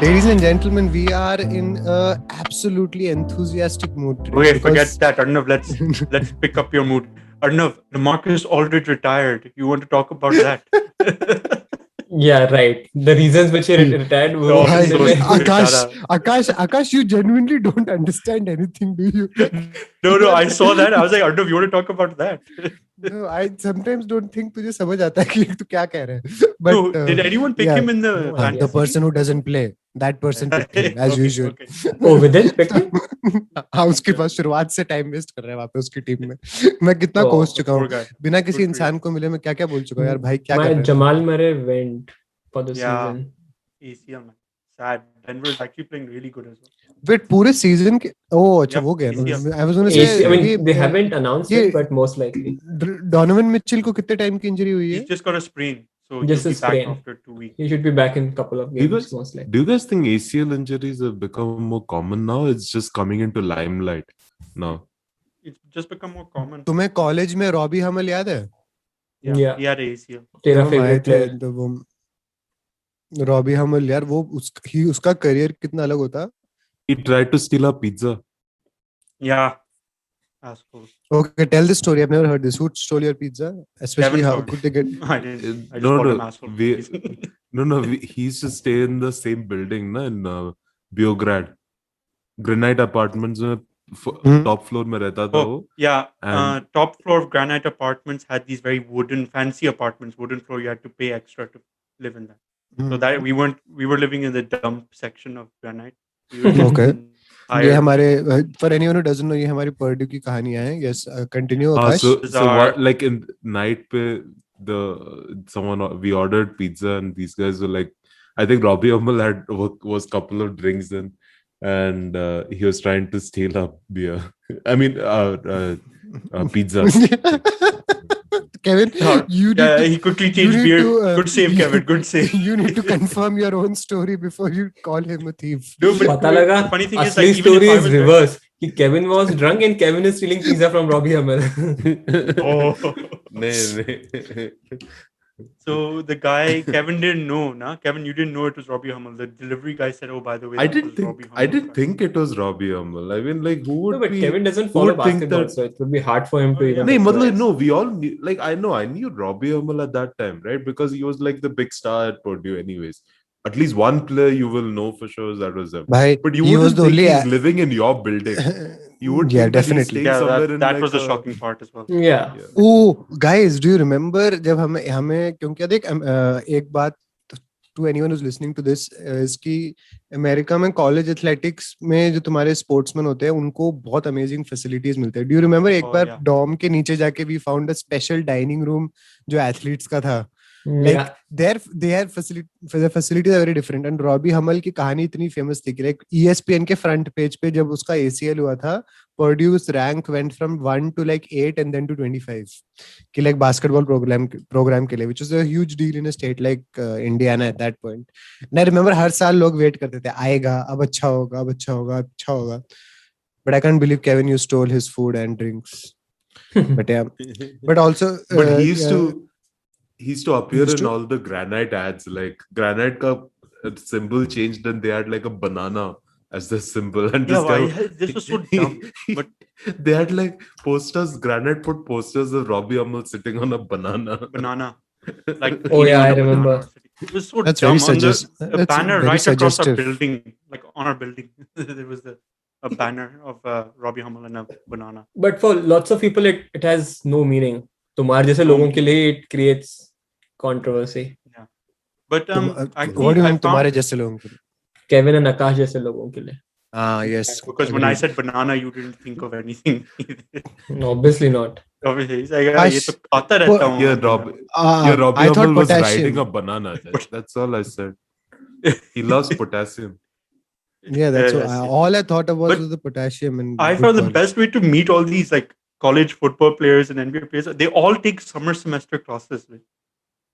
Ladies and gentlemen, we are in a absolutely enthusiastic mood today. Okay, forget that, Arnav. Let's pick up your mood. Arnav, Marcus already retired. You want to talk about that? Yeah, right. The reasons which he retired were Oh, Bhai, so simply- Akash, Akash, you genuinely don't understand anything, do you? No, I saw that. I was like, Arnav, you want to talk about that? No, I sometimes don't think तुझे समझ आता है कि तू क्या कह रहा है. But No, did anyone pick yeah. him in the No, fantasy? The person who doesn't play, that person picked him as Okay, usual. okay. Oh, Vidit picked him? हाँ, उसके पास शुरुआत से टाइम वेस्ट कर रहा है वहाँ पे उसकी टीम में. मैं कितना Oh, कोस चुका Poor हूँ guy. बिना किसी Good for इंसान को मिले. मैं क्या क्या बोल चुका हूँ यार भाई, क्या कर My रहे हैं. Jamal Murray went for the Yeah. season. ACL, man. Sad. Denver is actually playing really good as well. Wait, पूरे सीजन के अच्छा Yep, वो गया. ACL. I was gonna say I mean, ये they haven't announced ये- it, but most likely. Donovan Mitchell को कितने time की इंजरी हुई है? He's just got a sprain, so Just he'll a be back sprain. after 2 weeks. He should be back in a couple of Do you games, guys- most likely. Do you guys think ACL injuries have become more common now? It's just coming into limelight now. It's just become more common. तुम्हें college में Robbie हमल याद है? Yeah. He had ACL. तेरा जब हम आए favorite थे player. तो वो रॉबी हमल यार, वो उसका करियर कितना अलग होता. He tried to steal our pizza. Yeah. Asshole. Okay, tell this story. I've never heard this. Who stole your pizza? Especially Kevin how stole. could they get? I didn't. I just No, called no, him asshole. we- he used to stay in the same building, na, in Beograd. Granite Apartments में top floor में रहता था Oh, वो. yeah. And- Top floor of Granite Apartments had these very fancy apartments. Wooden floor. You had to pay extra to live in that. So that we were living in the dump section of Granite. We were just Okay. hired. ये हमारे for anyone who doesn't know, ये हमारी Purdue की कहानियां हैं. Yes, continue Akash. so Bizarre. what, like in night pe we ordered pizza and these guys were like, I think Robbie Hummel was couple of drinks in, and he was trying to steal our beer. I mean, pizza. Kevin, you need Yeah, to, he quickly you changed need beer. to, Good save, Kevin. Good save. you need to confirm your own story before you call him a thief. No, but पता लगा the funny thing is, असली like, even story if I is was there- reverse. कि Kevin was drunk and Kevin is stealing pizza from Robbie Hummel. Oh. Nee. So the guy Kevin didn't know, nah? Kevin, you didn't know it was Robbie Hummel. The delivery guy said, "Oh, by the way, I that was Robbie Hummel." I didn't think it was Robbie Hummel. I mean, like, who would No, but be? Kevin doesn't who follow would think basketball, that- so it would be hard for him to Oh, even. No, recognize. matlab, no, we all knew, like, I knew Robbie Hummel at that time, right? Because he was like the big star at Purdue, anyways. At least one player you will know for sure that was him. Bhai, But you he was wouldn't the think only. he's living in your building. You would Yeah, think that he's definitely. staying Yeah, somewhere in that like was the a- shocking part as well. Yeah. Oh, guys, do you remember जब हमें क्योंकि देख एक बात to anyone who's listening to this is कि America में college athletics में जो तुम्हारे स्पोर्ट्समैन होते हैं उनको बहुत अमेजिंग फैसिलिटीज मिलते हैं. डू यू रिमेम्बर एक Oh, बार yeah. डॉम के नीचे जाके we found a special dining room जो एथलीट्स का था. Like Yeah. their facilities are very different. And Robbie Hummel की कहानी इतनी फेमस थी कि like ESPN के फ्रंट पेज पे जब उसका ACL हुआ था, Purdue's rank went from 1 to like 8 and then to 25 कि like basketball program के लिए, which was a huge deal in a state like Indiana at that point. And I remember हर साल लोग वेट करते थे, आएगा, अब अच्छा होगा, अब अच्छा होगा, अच्छा होगा. But I can't believe Kevin, you stole his food and drinks. But yeah, but also But he used to appear Used in to? all the Granite ads. Like Granite ka symbol changed, and they had like a banana as the symbol. And Yeah, this guy, why? This was so dumb. But they had like posters. Granite put posters of Robbie Hummel sitting on a banana. banana. Like Oh, eating yeah, on I a remember. banana. It was so That's dumb. very On the that's banner very right across our suggestive. building, like on our building, there was a banner of Robbie Hummel and a banana. But for lots of people, it has no meaning. तुम्हारे जैसे लोगों के लिए it creates controversy. But actually, what do you I mean तुम्हारे found, जैसे लोगों के लिए? Kevin and Akash जैसे लोगों के लिए. Yes. because when I agreed. said banana, you didn't think of anything. No, obviously not. Obviously, he's like, Ash- ये तो खाता रहता हूँ. Yeah, Robbie I thought Hummel was potassium. riding a banana. That's all I said. He loves potassium. Yeah, that's Yes, yes. all I thought of But was the potassium and I good found the quality. best way to meet all these like college football players and NBA players. They all take summer semester classes. Right?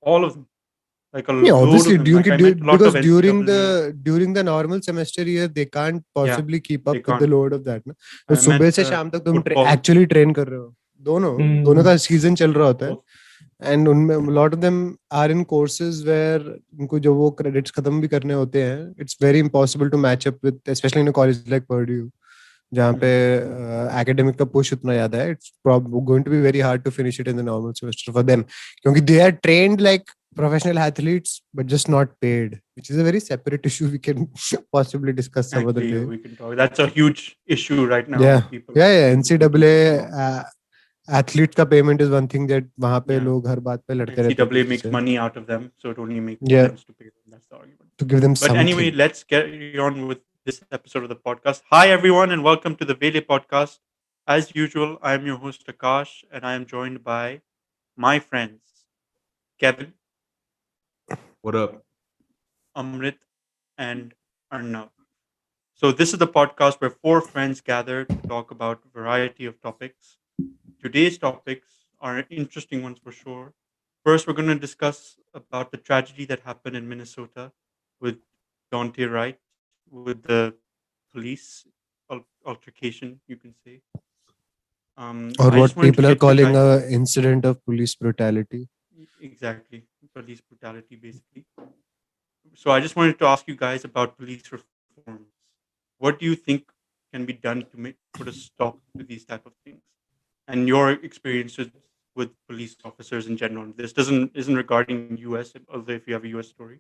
All of them. Like a Yeah, load obviously, of them. Like, I met a lot because of during NCAA. the normal semester year, they can't possibly keep up they with the can't. load of that. ना? तो I सुबह met, से शाम तक तुम football. actually train कर रहे हो. दोनों का सीजन चल रहा होता है. and उनमें a lot of them are in courses where उनको जो वो credits खत्म भी करने होते हैं, it's very impossible to match up with, especially in a college like Purdue, जहाँ पे academic का push उतना ज़्यादा है. It's probably going to be very hard to finish it in the normal semester for them, क्योंकि they are trained like professional athletes but just not paid, which is a very separate issue we can possibly discuss some other Actually, day. we can talk. That's a huge issue right now. Yeah, People. yeah. NCAA athlete का payment is one thing that वहाँ पे Yeah. लोग हर बात पे लड़ते रहते हैं NCAA किसी makes से, money out of them, so it only makes Yeah. sense to pay them. That's the argument. to give them But something. anyway, let's carry on with this episode of the podcast. Hi, everyone, and welcome to the Vele podcast. As usual, I am your host, Akash, and I am joined by my friends, Kevin, What up? Amrit, and Arnav. So this is the podcast where four friends gather to talk about a variety of topics. Today's topics are interesting ones for sure. First, we're going to discuss about the tragedy that happened in Minnesota with Daunte Wright, with the police altercation, you can say. Or I what just wanted to people are get you calling guys- a incident of police brutality. Exactly, police brutality, basically. So I just wanted to ask you guys about police reforms. What do you think can be done to put a stop to these type of things, and your experiences with police officers in general? This isn't regarding US, although if you have a US story,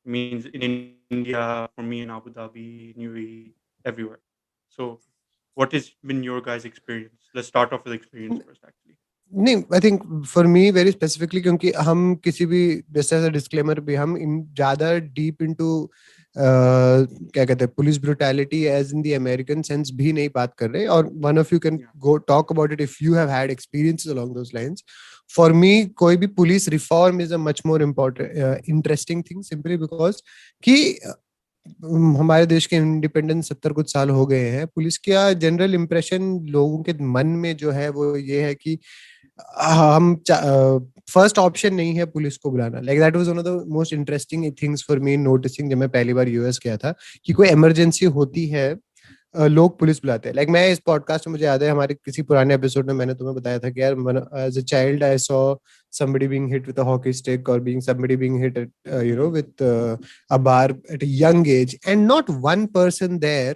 it means in India, for me in Abu Dhabi, UAE, everywhere. So, what has been your guys' experience? Let's start off with experience first, actually. नहीं, I think for me very specifically, क्योंकि हम किसी भी जैसे as a disclaimer भी हम ज्यादा deep into क्या कहते हैं police brutality as in the American sense भी नहीं बात कर रहे, और one of you can go talk about it if you have had experiences along those lines. For me कोई भी police reform is a much more important interesting thing, simply because कि हमारे देश के इंडिपेंडेंस 70 कुछ साल हो गए हैं. पुलिस का जनरल इंप्रेशन लोगों के मन में जो है वो ये है कि हम फर्स्ट ऑप्शन नहीं है पुलिस को बुलाना. Like that was one of the most interesting things for me noticing जब मैं पहली बार यूएस गया था, कि कोई इमरजेंसी होती है लोग पुलिस बुलाते हैं. लाइक मैं इस पॉडकास्ट में मुझे याद है हमारे किसी पुराने एपिसोड में मैंने तुम्हें बताया था कि यार as a child I saw somebody being hit with a hockey stick, or somebody being hit at, with a bar at a young age, and not one person there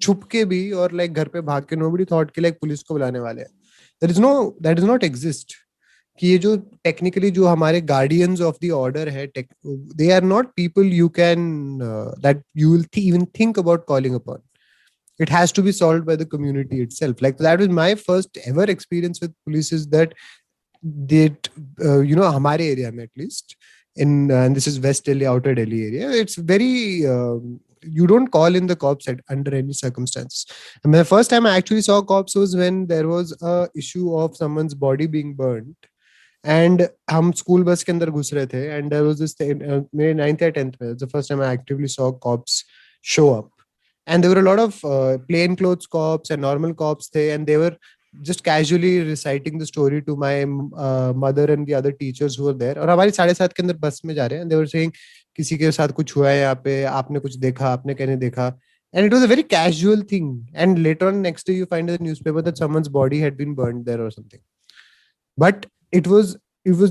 छुप के भी और लाइक घर पे भाग के nobody thought कि like police को बुलाने वाले हैं. that does not exist. कि ये जो टेक्निकली जो हमारे गार्डियंस ऑफ द ऑर्डर है, they are not people you can that you will even think about calling upon. It has to be solved by the community itself. Like that was my first ever experience with police, is that they हमारे area में at least in and this is West Delhi, outer Delhi area, it's very you don't call in the cops under any circumstances. And the first time I actually saw cops was when there was a issue of someone's body being burnt, and हम school bus के अंदर घुस रहे थे, and there was this मेरे 9th या 10th में the first time I actively saw cops show up, and there were a lot of plain clothes cops and normal cops थे, and they were just casually reciting the story to my mother and the other teachers who were there. और हमारी 7:30 के अंदर बस में जा रहे हैं, and they were saying किसी के साथ कुछ हुआ है यहाँ पे, आपने कुछ देखा, आपने कहने देखा. And it was a very casual thing, and later on next day you find in the newspaper that someone's body had been burned there or something. But it was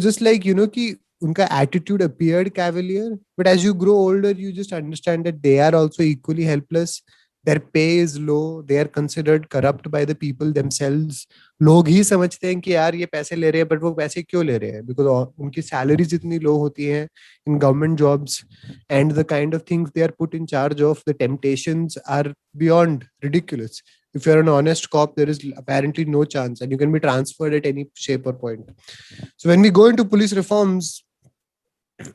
just like कि उनका attitude appeared cavalier, but as you grow older you just understand that they are also equally helpless. Their pay is low, they are considered corrupt by the people themselves. लोग ही समझते हैं कि यार ये पैसे ले रहे हैं, but वो पैसे क्यों ले रहे हैं? Because उनकी salaries इतनी low होती हैं in government jobs, and the kind of things they are put in charge of, the temptations are beyond ridiculous. If you're an honest cop, there is apparently no chance, and you can be transferred at any shape or point. So when we go into police reforms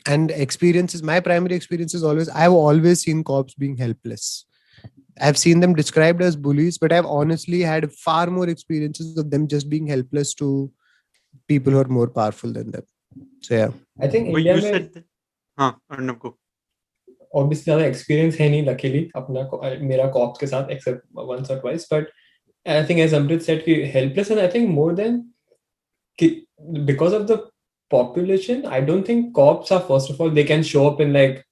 and experiences, my primary experience is always, I've always seen cops being helpless. I've seen them described as bullies, but I've honestly had far more experiences of them just being helpless to people who are more powerful than them. So yeah. I think But India you में said that, हाँ Arnav go. obviously ज़्यादा experience है नहीं luckily अपना मेरा cops के साथ except once or twice, but I think as Amrit said कि helpless, and I think more than because of the population, I don't think cops are, first of all, they can show up in like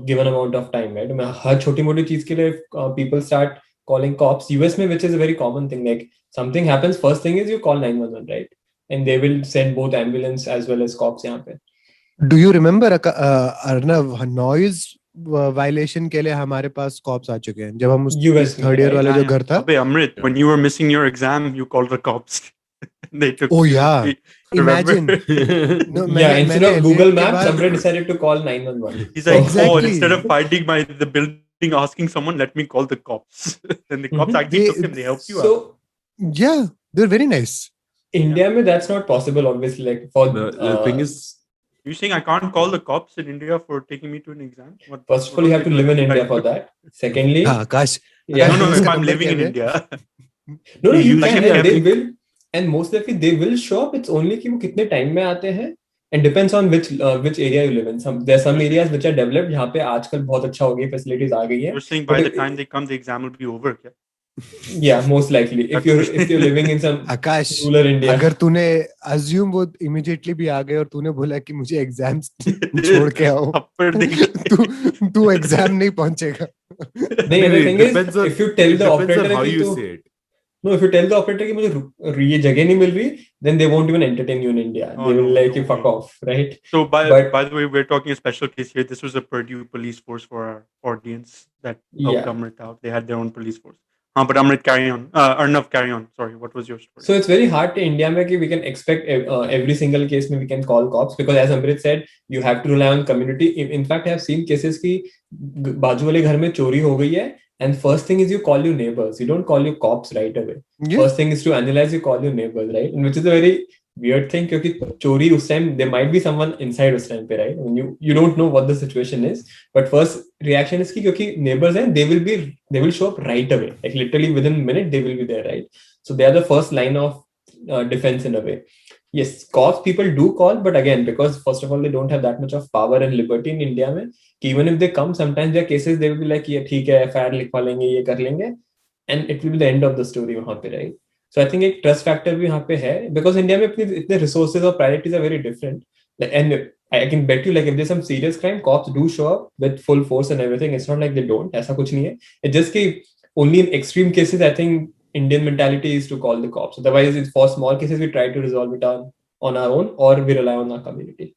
given amount of time, right? हर छोटी मोटी चीज के लिए people start calling cops. US में, which is a very common thing, like something happens, first thing is you call 911, right? and they will send both ambulance as well as cops यहाँ पे. Do you remember Arnav noise violation के लिए हमारे पास cops आ चुके हैं जब हम उस US में, थर्ड ईयर right? वाला जो घर था. Abhay, Amrit, Yeah. when you were missing your exam, you called the cops. They took Oh you. yeah, Remember? imagine. No, Yeah, instead मैंने of Google LAT के Maps, बाद Amrit decided to call 911. He's like, Exactly. oh, instead of finding the building, asking someone, let me call the cops. Then the cops Mhm. actually took him. They helped you out. So yeah, they're very nice. India में that's not possible, obviously. Like for The thing is, You saying I can't call the cops in India for taking me to an exam? first of all, you have to live in India for that. Secondly, हाँ, आकाश. yeah, No, if इसका I'm number living in क्या है? India. no, you Usually can, I and they think- will, and most likely they will show up. It's only कि वो कितने time में आते हैं, and depends on which area you live in. There are some areas which are developed जहाँ पे आजकल बहुत अच्छा हो गई, facilities आ गई है. You're saying by But the time they come, the exam will be over. Yeah? Yeah, most likely. If you're living in some Akash, rural India. अगर तूने assume वो immediately भी आ गए और तूने बोला कि मुझे एग्जाम्स छोड़ के आओ, थप्पड़ देंगे। तू एग्जाम नहीं पहुंचेगा. नहीं, I the mean, thing it is, depends on, if you tell it the depends on operator how कि you तू say it. No, if you tell the operator कि मुझे ये जगह नहीं मिल रही, then they won't even entertain you in India. Oh, They will no, like no you fuck way. off, right? So by But- the way, we're talking a special case here. This was a Purdue police force for our audience that helped Yeah. Amrit out. They had their own police force. But Amrit, carry on. Arnav, carry on. Sorry, what was your story? So it's very hard to India में कि we can expect every single case में we can call cops, because as Amrit said, you have to rely on community. In fact, I have seen cases कि बाजू वाले घर में चोरी हो गई है, and first thing is you call your neighbors. You don't call your cops right away. Yeah. First thing is to analyze, you call your neighbors, right? And which is a very weird thing क्योंकि चोरी उस time there might be someone inside उस time पे, right? I mean, you don't know what the situation is, but first reaction is कि क्योंकि neighbors हैं, they will show up right away, like literally within a minute they will be there, right? So they are the first line of defense in a way. Yes, cops people do call, but again, because first of all they don't have that much of power and liberty in India में, कि even if they come, sometimes there are cases they will be like ये ठीक है, FIR लिखवा लेंगे, ये कर लेंगे, and it will be the end of the story वहाँ पे, right? So I think एक trust factor भी यहाँ पे है, because India में इतने resources और priorities are very different, and I can bet you, like if there's some serious crime, cops do show up with full force and everything. It's not like they don't. ऐसा कुछ नहीं है. It's just कि only in extreme cases, I think Indian mentality is to call the cops. Otherwise, it's for small cases we try to resolve it on our own, or we rely on our community.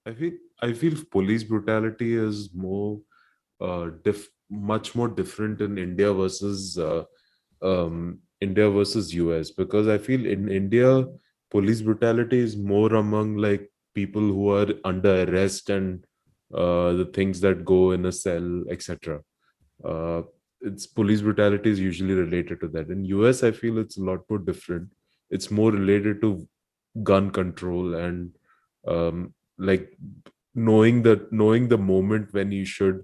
I feel police brutality is more much more different in India versus US, because I feel in India police brutality is more among like people who are under arrest and the things that go in a cell, etc. It's police brutality is usually related to that. In US, I feel it's a lot more different. It's more related to gun control and like knowing the moment when you should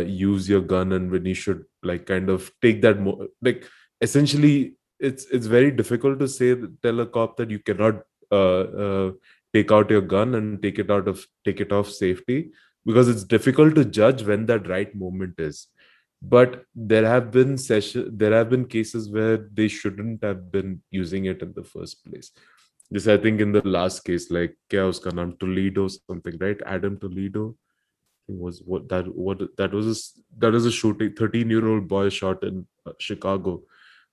use your gun and when you should like kind of take that like essentially it's very difficult to tell a cop that you cannot take out your gun and take it off safety, because it's difficult to judge when that right moment is. But there have been cases where they shouldn't have been using it in the first place. This, I think, in the last case, like kya uska naam, Toledo something, right? Adam Toledo was that was a shooting. 13-year-old boy shot in Chicago.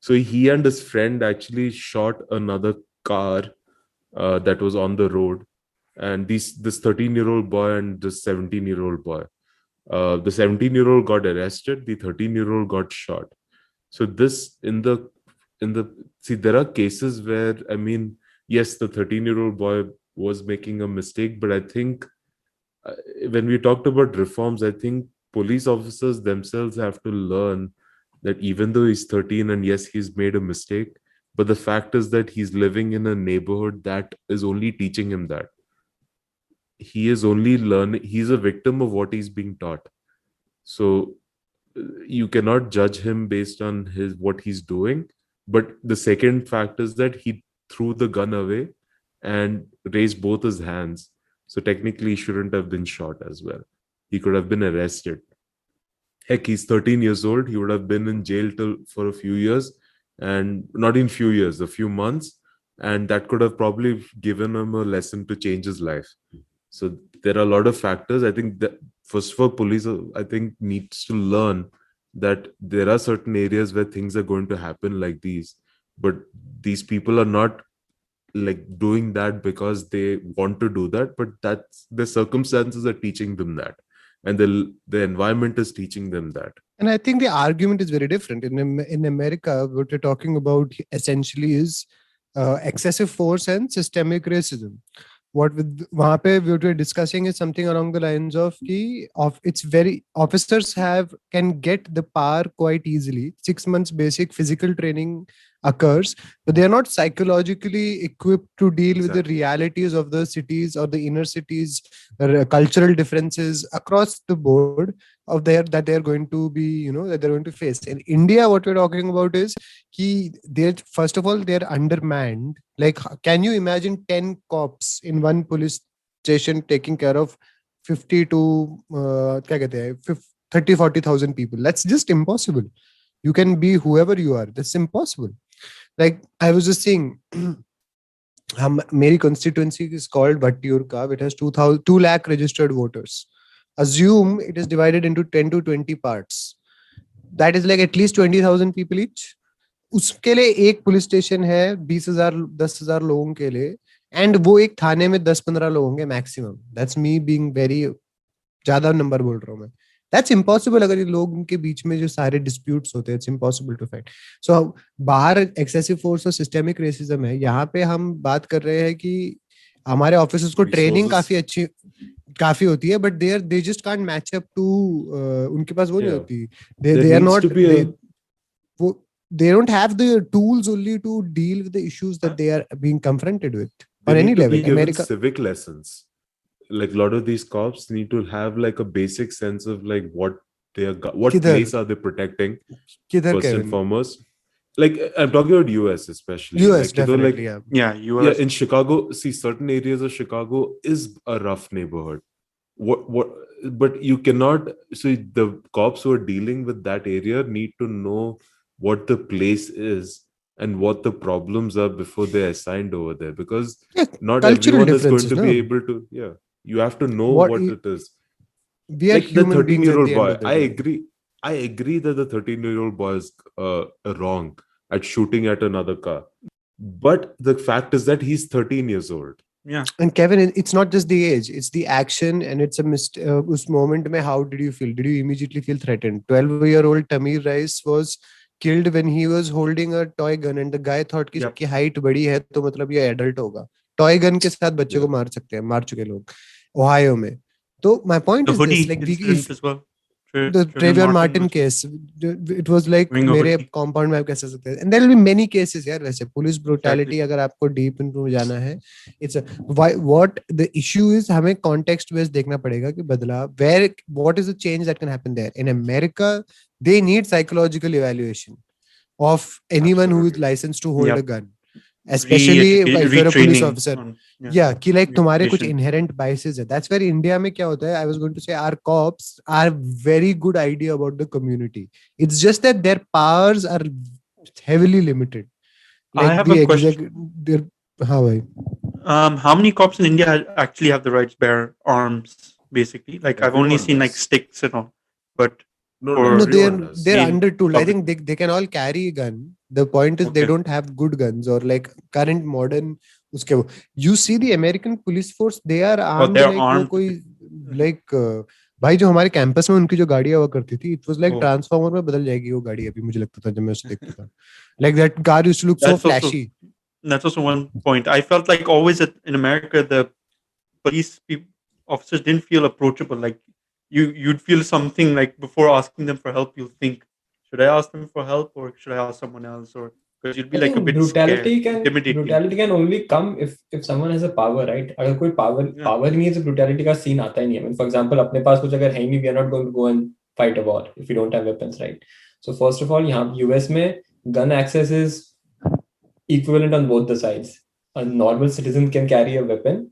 So he and his friend actually shot another car that was on the road, and this 13-year-old boy and this 17-year-old boy. The 17-year-old got arrested. The 13-year-old got shot. So this see, there are cases where, I mean, yes, the 13-year-old boy was making a mistake, but I think when we talked about reforms, I think police officers themselves have to learn that even though he's 13 and yes, he's made a mistake, but the fact is that he's living in a neighborhood that is only teaching him that. He is only learning, he's a victim of what he's being taught. So you cannot judge him based on what he's doing. But the second fact is that he threw the gun away and raised both his hands. So technically he shouldn't have been shot as well. He could have been arrested. Heck, he's 13 years old. He would have been in jail for a few years, and not in few years, a few months. And that could have probably given him a lesson to change his life. So there are a lot of factors. I think that first of all, police, I think, needs to learn that there are certain areas where things are going to happen like these. but these people are not like doing that because they want to do that, but that's the circumstances are teaching them that, and the environment is teaching them that. And I think the argument is very different. In America, what we're talking about essentially is excessive force and systemic racism. What with वहाँ पे what we're discussing is something along the lines of कि of it's very officers can get the power quite easily. 6 months basic physical training occurs, but they are not psychologically equipped to deal with the Exactly. realities of the cities or the inner cities, cultural differences across the board of that they're going to be, that they're going to face. In India, what we're talking about is they're first of all they're undermanned. Like, can you imagine 10 cops in one police station taking care of 50 to 30-40,000 people? That's just impossible. You can be whoever you are. That's impossible. Like, I was just saying, my constituency is called Vattiurka. It has 2 lakh registered voters. Assume it is divided into 10 to 20 parts. That is like at least 20,000 people each. उसके लिए एक police station है 20,000-10,000 लोगों के लिए, and वो एक थाने में 10-15 लोग होंगे maximum. That's me being very ज्यादा नंबर बोल रहा हूँ मैं. That's impossible. अगर ये लोगों के बीच में जो सारे डिस्प्यूट्स होते हैं, इट्स इम्पॉसिबल टू फाइट. सो बाहर एक्सेसिव फोर्स और सिस्टेमिक रेसिज्म है. यहाँ पे हम बात कर रहे हैं कि हमारे ऑफिसर्स को ट्रेनिंग काफी होती है, but they just can't match up to, उनके पास वो नहीं होती. They are not, they don't have the tools only to deal with the issues that they are being confronted with on any level. America, civic lessons. Like a lot of these cops need to have like a basic sense of like what place are they protecting first and foremost. Like I'm talking about US especially. US like, definitely, US. Yeah, in Chicago, see certain areas of Chicago is a rough neighborhood. But you cannot. So the cops who are dealing with that area need to know what the place is and what the problems are before they're assigned over there, because not everyone is going to be able to. You have to know what it is. We are like the 13-year-old boy. I agree that the 13-year-old boy is wrong at shooting at another car, but the fact is that he's 13 years old. Yeah. And Kevin, it's not just the age, it's the action, and it's us moment mein how did you feel? Did you immediately feel threatened? 12-year-old Tamir Rice was killed when he was holding a toy gun, and the guy thought कि इसकी height बड़ी है तो मतलब ये adult होगा. Toy gun के साथ बच्चे को मार सकते हैं, मार चुके लोग Ohio में. तो my point is this, like as well. The Trayvon Martin case, it was like मेरे compound में आप कैसे सकते हैं, and there will be many cases यार. वैसे police brutality अगर आपको deep into जाना है, it's what the issue is, हमें context based देखना पड़ेगा कि बदला what is the change that can happen there. In America, they need psychological evaluation of anyone who is licensed to hold a gun, especially if you're a police officer. कि like तुम्हारे कुछ inherent biases है. That's where India में क्या होता है, I was going to say our cops are very good idea about the community. It's just that their powers are heavily limited. Like I have a question. How many cops in India actually have the right to bear arms, basically? Like I've only seen like sticks and all, but no, they're undertooled. I think they can all carry a gun. The point is they don't have good guns or like current modern. You see the American police force, they are armed. Like भाई जो हमारे campus में उनकी जो गाड़ियां हुआ करती थी, it was like ट्रांसफॉर्मर में बदल जाएगी वो गाड़ी. अभी मुझे लगता था जब मैं उसे देखता था, like that car used to look so flashy. That's also one point. I felt like always in America the police officers didn't feel approachable. Like you'd feel something like before asking them for help, you'll think, should I ask them for help or should I ask someone else? Or because you'd be like a bit brutality scared, brutality can only come if someone has a power, right? अगर कोई power नहीं है तो brutality का scene आता ही नहीं है. I mean, for example, अपने पास कुछ अगर है नहीं, we are not going to go and fight a war if we don't have weapons, right? So first of all, यहाँ US में gun access is equivalent on both the sides. A normal citizen can carry a weapon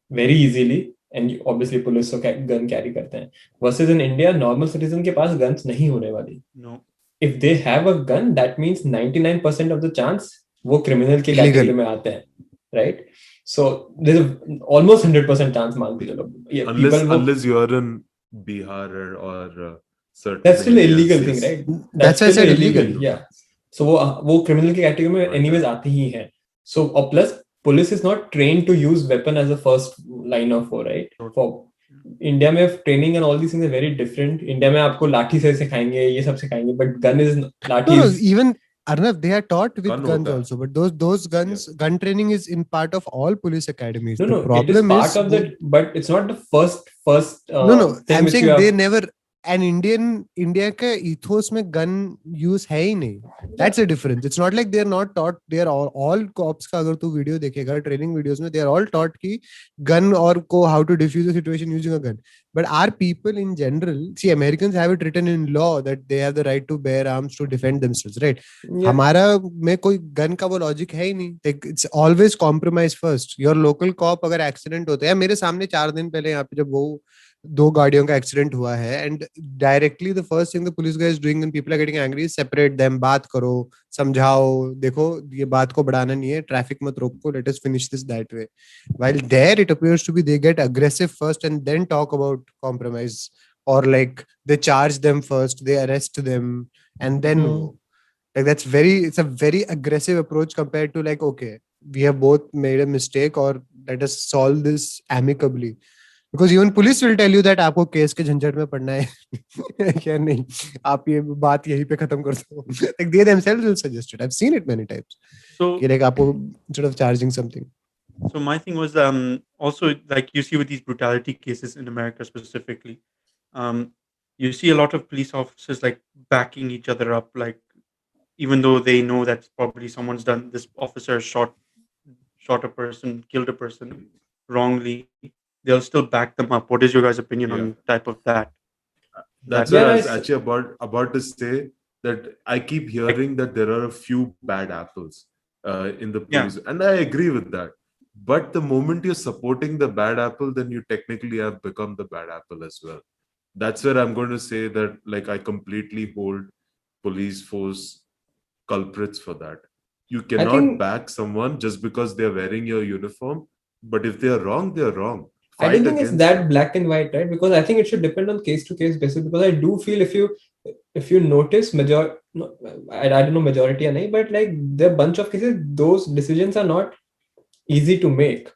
very easily. And obviously police तो gun carry करते हैं. Versus in India, normal citizen के पास guns नहीं होने वाली. No. If they have a gun, that means 99% of the chance वो criminal के category में आते हैं, right? So there's almost 100% chance मान के चलो. Unless you are in Bihar or certain. That's still an illegal thing, right? That's still illegal. Yeah. So वो criminal की category में anyways आते ही हैं. So और plus police is not trained to use weapon as a first line of war, right? For India में training and all these things are very different. India में आपको लाठी से सिखाएंगे, ये सब सिखाएंगे, but gun is लाठी No, is even Arnav, they are taught with Gun guns hota hai. also, but those guns, gun training is in part of all police academies. The no, it is problem part is of the, but it's not the first no, thing I'm which saying you they have. never. And India का ethos में gun use है ही नहीं. That's a difference. It's not like they're not taught. They're all cops का अगर तू video देखेगा training videos में, they're all taught कि gun और को how to diffuse a situation using a gun. But our people in general, see, Americans have it written in law that they have the right to bear arms to defend themselves, right? Yeah. हमारा में कोई gun का वो logic है ही नहीं. Like, it's always compromise first. Your local cop अगर accident होता है, मेरे सामने 4 दिन पहले यहाँ पे जब वो 2 गाड़ियों का एक्सीडेंट हुआ है, and directly the first thing the police guys doing when people are getting angry is separate them, बात करो, समझाओ, देखो ये बात को बढ़ाना नहीं है, ट्रैफिक मत रोको, let us finish this that way. While there it appears to be they get aggressive first and then talk about compromise, और like they charge them first, they arrest them and then like it's a very aggressive approach compared to like, okay, we have both made a mistake, or let us solve this amicably. Because even police will tell you that आपको case के झंझट में पड़ना है क्या नहीं, आप ये बात यहीं पे खत्म कर दो. Like they themselves will suggest it. I've seen it many times. So कि like आपको instead of charging something. So my thing was also like you see with these brutality cases in America specifically, you see a lot of police officers like backing each other up, like even though they know that probably someone's done, this officer shot a person, killed a person wrongly, they'll still back them up. What is your guys' opinion on type of that? That's Yeah, what I was nice. actually about to say, that I keep hearing that there are a few bad apples in the police, and I agree with that. But the moment you're supporting the bad apple, then you technically have become the bad apple as well. That's where I'm going to say that, like, I completely hold police force culprits for that. You cannot think- back someone just because they're wearing your uniform, but if they're wrong, they're wrong. I don't think it's that black and white, right? Because I think it should depend on case to case basis. Because I do feel if you notice I don't know majority or nahi, but like there are a bunch of cases, those decisions are not easy to make.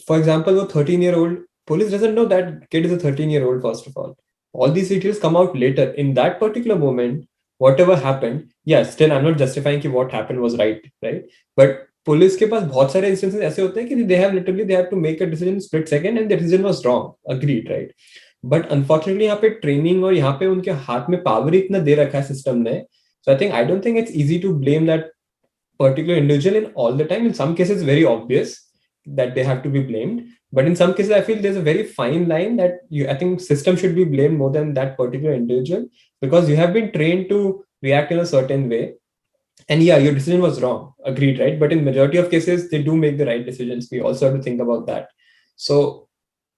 For example, a 13-year-old, police doesn't know that kid is a 13-year-old, first of all. All these details come out later. In that particular moment, whatever happened, still I'm not justifying कि what happened was right? But police के पास बहुत सारे instances ऐसे होते हैं कि they have to make a decision split second and the decision was wrong. Agreed, right? But unfortunately यहाँ पे training और यहाँ पे उनके हाथ में power इतना दे रखा है system ने. So I don't think it's easy to blame that particular individual in all the time. In some cases, very obvious that they have to be blamed. But in some cases, I feel there's a very fine line that I think system should be blamed more than that particular individual, because you have been trained to react in a certain way. And your decision was wrong. Agreed, right? But in majority of cases, they do make the right decisions. We also have to think about that. So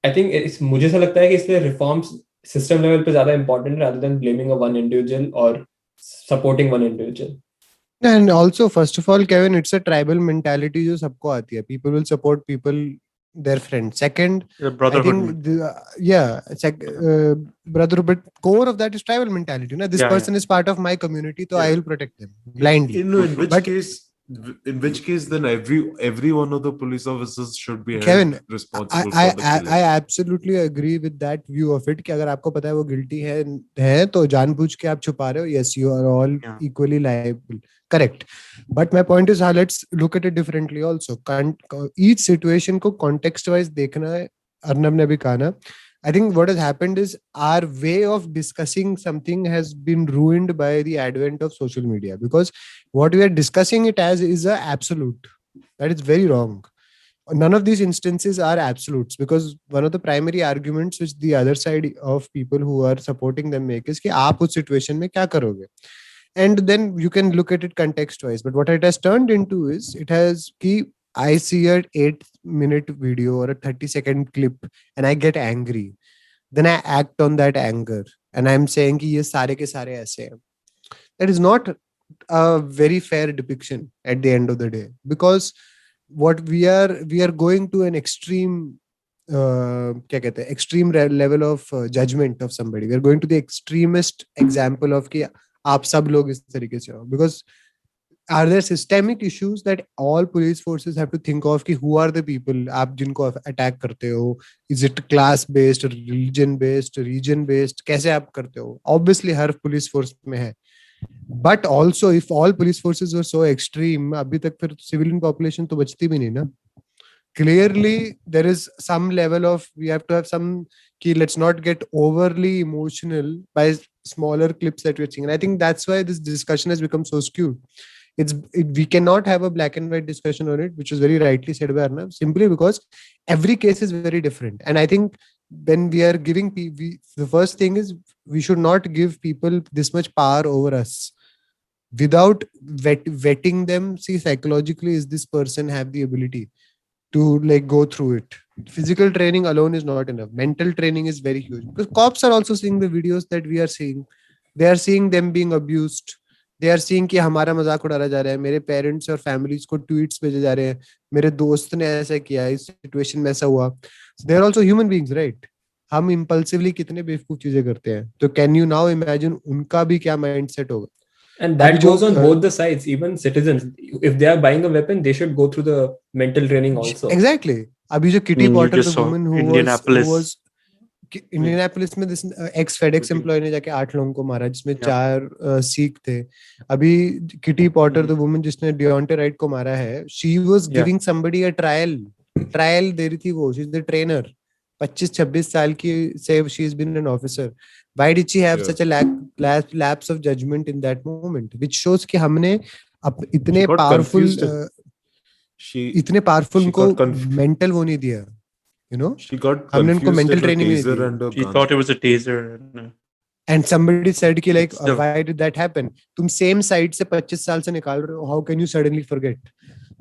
I think मुझे ऐसा लगता है कि इसलिए reforms system level पे ज़्यादा important rather than blaming a one individual or supporting one individual. And also, first of all, Kevin, it's a tribal mentality जो सबको आती है. People will support people, their friends. Second, I think brotherhood, but core of that is tribal mentality. This person is part of my community, so I will protect them blindly. In which case, then every one of the police officers should be held Kevin, responsible for the killing. I absolutely agree with that view of it कि अगर आपको पता है वो guilty है तो जानबूझ के आप छुपा रहे हो. Yes, you are all equally liable. Correct. But my point is, let's look at it differently also. Each situation को context wise देखना है. अर्नब ने भी कहा ना. I think what has happened is our way of discussing something has been ruined by the advent of social media, because what we are discussing it as is an absolute. That is very wrong. None of these instances are absolutes, because one of the primary arguments which the other side of people who are supporting them make is कि आप उस situation में क्या करोगे? And then you can look at it context wise. But what it has turned into is, it has कि I see an 8-minute video or a 30-second clip and I get angry. Then I act on that anger and I'm saying कि ये सारे के सारे ऐसे हैं. That is not a very fair depiction at the end of the day, because what we are going to an extreme क्या कहते हैं, extreme level of judgment of somebody. We are going to the extremist example of कि आप सब लोग इस तरीके से हो. Because are there systemic issues that all police forces have to think of कि who are the people आप जिनको attack करते हो? Is it class based, religion based, region based? कैसे आप करते हो? Obviously हर police force में है. But also if all police forces were so extreme, अभी तक फिर civilian population तो बचती भी नहीं ना. Clearly there is some level of, we have to have some key, let's not get overly emotional by smaller clips that we're seeing. And I think that's why this discussion has become so skewed. We cannot have a black and white discussion on it, which was very rightly said by Arnav, simply because every case is very different. And I think when we are giving the first thing is we should not give people this much power over us without vetting them. See, psychologically, is this person have the ability to like go through it? Physical training alone is not enough. Mental training is very huge, because cops are also seeing the videos that we are seeing. They are seeing them being abused. They are seeing कि हमारा मजाक उड़ाया जा रहा है, मेरे parents और families को ट्वीट्स भेजे जा रहे हैं, मेरे दोस्त ने ऐसा किया, इस सिचुएशन में ऐसा हुआ. They are also human beings, right? हम इम्पल्सिवली कितने बेवकूफ चीजें करते हैं. तो कैन यू नाउ इमेजिन उनका भी क्या माइंडसेट होगा? And that goes on both the sides. Even citizens, if they are buying a weapon, they should go through the mental training also. Exactly. अभी जो kitty Potter, the woman who Indianapolis. was Indianapolis में x FedEx employ ने जाके 8 लोगों को मारा, जिसमें 4 सिख थे. अभी किटी पॉटर, द वुमन जिसने डियोंटे राइट को मारा है, she was giving somebody a trial दे रही थी. वो शी इज द ट्रेनर, 25-26 साल की से she has been an officer. Why did she have such a lapse of judgement in that moment, which shows कि हमने इतने पावरफुल को मेंटल वो नहीं दिया. You know, she got हमने उनको confused mental with a training नहीं taser the. and a She gun. thought it was a taser. And somebody said कि like Still. why did that happen? तुम same side से 25 साल से निकाल रहे हो. How can you suddenly forget?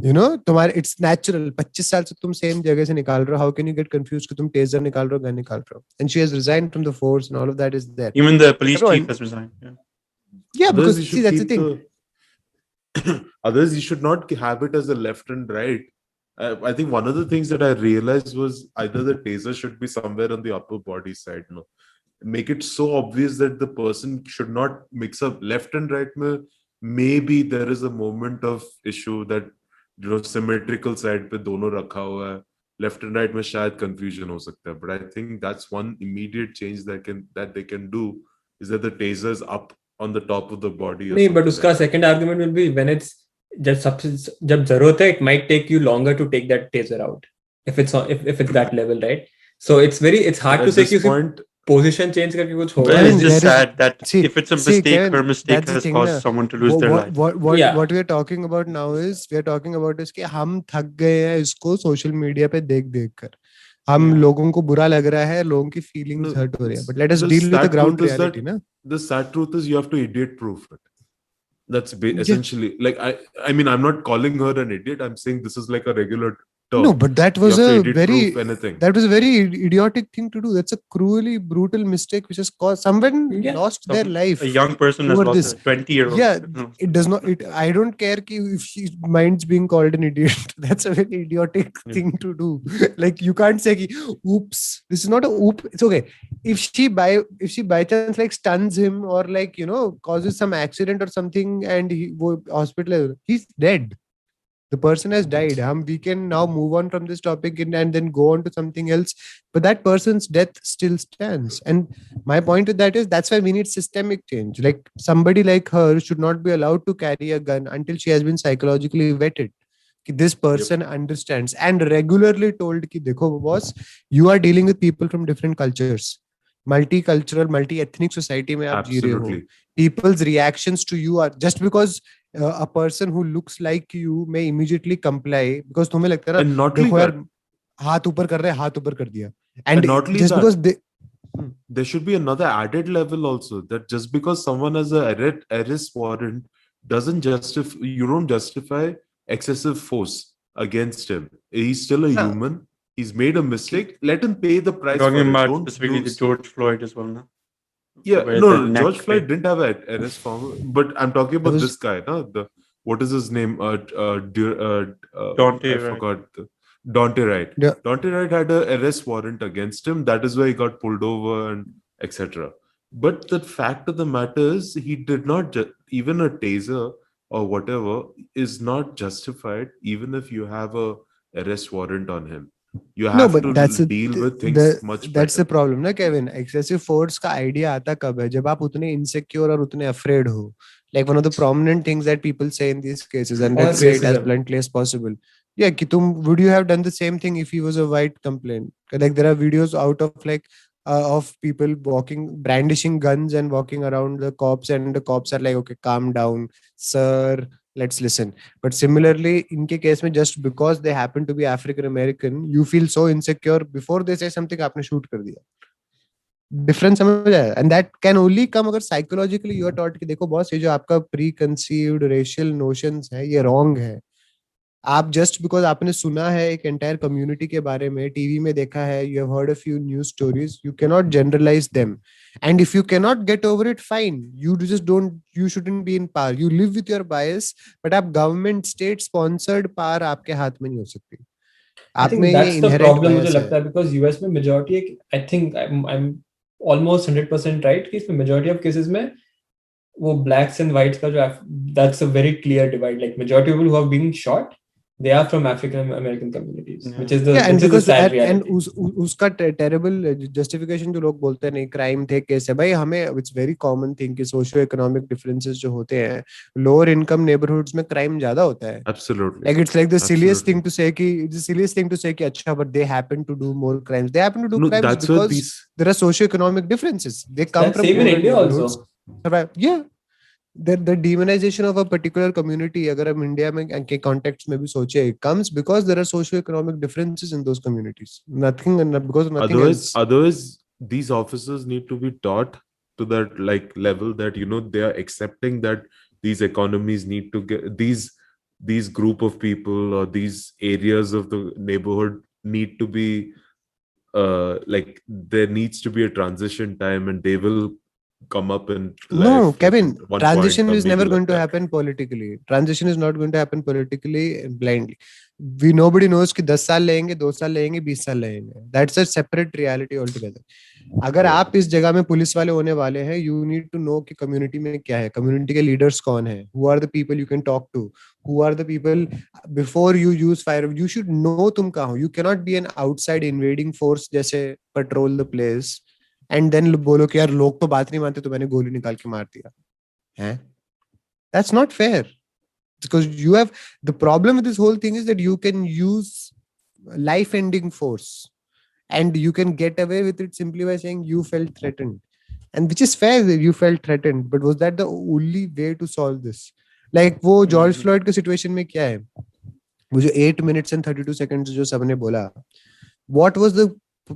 You know, तुम्हारे it's natural. 25 साल से तुम same जगह से निकाल रहे हो. How can you get confused कि तुम taser निकाल रहे हो, gun निकाल रहे हो? And she has resigned from the force and all of that is there. Even the police chief has resigned. Yeah, Others, because you see should that's the keep thing. Others, you should not have it as a left and right. I think one of the things that I realized was either the taser should be somewhere on the upper body side, no, make it so obvious that the person should not mix up left and right. Maybe there is a moment of issue that, you know, symmetrical side पे दोनों रखा हुआ है, left and right में शायद confusion हो सकता है. But I think that's one immediate change that they can do, is that the taser is up on the top of the body. नहीं, but उसका second argument will be when it's जब जरूरत है, it might take you longer to take that taser out if it's that level, right? So it's hard to say कि point position change करके कुछ होगा. Well, it's just sad that if it's a mistake, her mistake has caused someone to lose their life. What we are talking about now is कि हम थक गए हैं इसको सोशल मीडिया पे देख कर. हम लोगों को बुरा लग रहा है, लोगों की फीलिंग्स हर्ट हो रही है. But let us deal with the ground reality, ना. The sad truth is you have to idiot proof it. That's essentially like I mean, I'm not calling her an idiot. I'm saying this is like a regular term. No, but that was a very idiotic thing to do. That's a cruelly brutal mistake which has caused someone lost their life. A young person has lost a 20-year-old. Yeah, no. It does not. I don't care if she minds being called an idiot. That's a very idiotic thing to do. Like you can't say, "Oops, this is not a oop." It's okay if she by chance like stuns him or like, you know, causes some accident or something and he hospital, he's dead. The person has died. We can now move on from this topic and then go on to something else. But that person's death still stands. And my point with that is that's why we need systemic change. Like somebody like her should not be allowed to carry a gun until she has been psychologically vetted. This person understands and regularly told कि देखो boss, you are dealing with people from different cultures. Multicultural, multi-ethnic society में आप जी रहे हो. People's reactions to you are just because a person who looks like you may immediately comply because तुम्हें लगता है ना देखो यार हाथ ऊपर कर रहे हैं, हाथ ऊपर कर दिया. And not just because there should be another added level also, that just because someone has a arrest warrant doesn't justify, you don't justify excessive force against him. He's still a human. He's made a mistake. Let him pay the price. Talking about specifically the George Floyd as well, no? Yeah, no, George Floyd didn't have an arrest warrant, but I'm talking about this guy, no? What is his name? Daunte I forgot. Daunte Wright. Yeah. Daunte Wright had an arrest warrant against him. That is why he got pulled over and etc. But the fact of the matter is, he did not even a taser or whatever is not justified, even if you have a arrest warrant on him. You No, have but to that's deal with things the much that's the better. problem ना Kevin. Excessive force का idea आता कब है? जब आप उतने insecure और उतने afraid हो. Like one of the prominent things that people say in these cases, and Or let's say it as racism. bluntly as possible. Yeah, कि would you have done the same thing if he was a white complaint? Like there are videos out of like of people walking, brandishing guns and walking around the cops, and the cops are like, okay, calm down, sir, let's listen. But similarly, इनके case में just because they happen to be African American, you feel so insecure before they say something, आपने shoot कर दिया. Difference समझ आया. And that can only come अगर psychologically you are taught कि देखो बॉस, ये जो आपका प्री कंसीव्ड रेशियल नोशंस है ये रॉन्ग है. आप जस्ट बिकॉज आपने सुना है एक एंटायर कम्युनिटी के बारे में, टीवी में देखा है, you have heard a few news stories, you can not generalise them. And if you can not get over it, fine, you just don't, you shouldn't be in power, you live with your bias. But आप government state sponsored power आपके हाथ में नहीं हो सकती. I आप think में ये that's the इनहेरेंट problem मुझे बायस है. लगता है because US में majority I think I'm almost 100% right कि इसमें majority of cases में वो blacks and whites का जो that's a very clear divide. Like majority of people who have been shot, they are from African American communities, Yeah. which is the Yeah, and which is the because sad and reality. उसका terrible justification जो लोग बोलते हैं नहीं crime थे case है, भाई हमें इट्स वेरी कॉमन थिंग कि सोशियो इकोनॉमिक डिफरेंसेस जो होते हैं, लोअर इनकम नेबरहुड्स में क्राइम ज्यादा होता है. Absolutely. Like it's like the silliest Absolutely. thing to say कि it's the silliest thing to say कि अच्छा but they happen to do more crimes. They happen to do No, crimes that's where because these. there are socio-economic differences. They come That's from same in poorer India neighborhoods. also. Survive. Yeah. The demonization of a particular community, अगर हम India में के context में भी सोचे, comes because there are socio-economic differences in those communities. Nothing, because of nothing else. Otherwise, these officers need to be taught to that like level that they are accepting that these economies need to get these group of people or these areas of the neighborhood need to be like there needs to be a transition time, and they will come up in No, life like Kevin, at one transition point or is maybe never like going to that. happen politically. Transition is not going to happen politically blindly. Nobody knows कि 10 साल लगेंगे, 2 साल लगेंगे, 20 साल लगेंगे. That's a separate reality altogether. अगर Right. आप इस जगह में पुलिस वाले होने वाले हैं, you need to know कि community में क्या है, community के leaders कौन है, who are the people you can talk to, who are the people before you use fire. You should know तुम कहाँ हो. You cannot be an outside invading force जैसे patrol the place and then बोलो कि यार लोग तो बात नहीं मानते तो मैंने गोली निकाल के मार दिया हैं. That's not fair, because you have, the problem with this whole thing is that you can use life ending force and you can get away with it simply by saying you felt threatened, and which is fair that you felt threatened, but was that the only way to solve this? Like वो George Floyd के situation में क्या है, वो जो 8 minutes and 32 seconds जो सबने बोला, what was the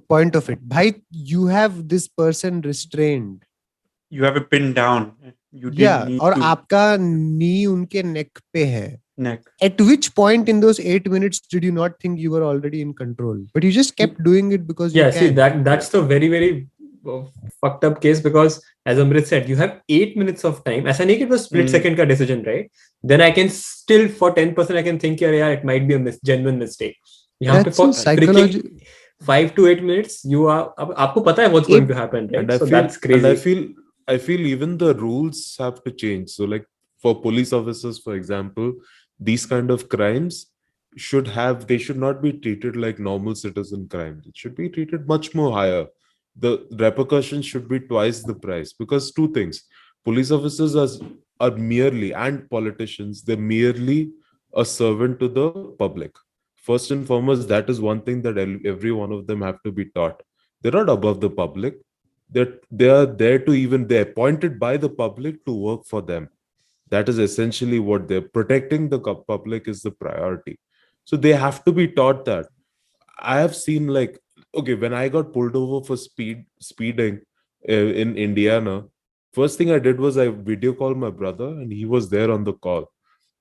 point of it? भाई, you have this person restrained. You have it pinned down. You didn't Yeah, need और to आपका नी उनके neck पे है. neck. At which point in those 8 minutes did you not think you were already in control? But you just kept doing it because you Yeah, see can. that's the very very fucked up case because as Amrit said, you have 8 minutes of time. ऐसा नहीं कि it was split second का decision, right? Then I can still for 10% I can think yeah, it might be a genuine mistake. यहाँ पे That's for a psychology. freaking 5 to 8 minutes you are अब आपको पता है what's going to happen, right? And I So feel, that's crazy. I feel even the rules have to change. So like for police officers, for example, these kind of crimes they should not be treated like normal citizen crimes. It should be treated much more higher. The repercussions should be twice the price, because two things: police officers are merely, and politicians, they're merely a servant to the public. First and foremost, that is one thing that every one of them have to be taught. They're not above the public. They are there to they're appointed by the public to work for them. That is essentially what they're protecting. The public is the priority. So they have to be taught that. I have seen like, okay, when I got pulled over for speeding in Indiana, first thing I did was I video called my brother, and he was there on the call,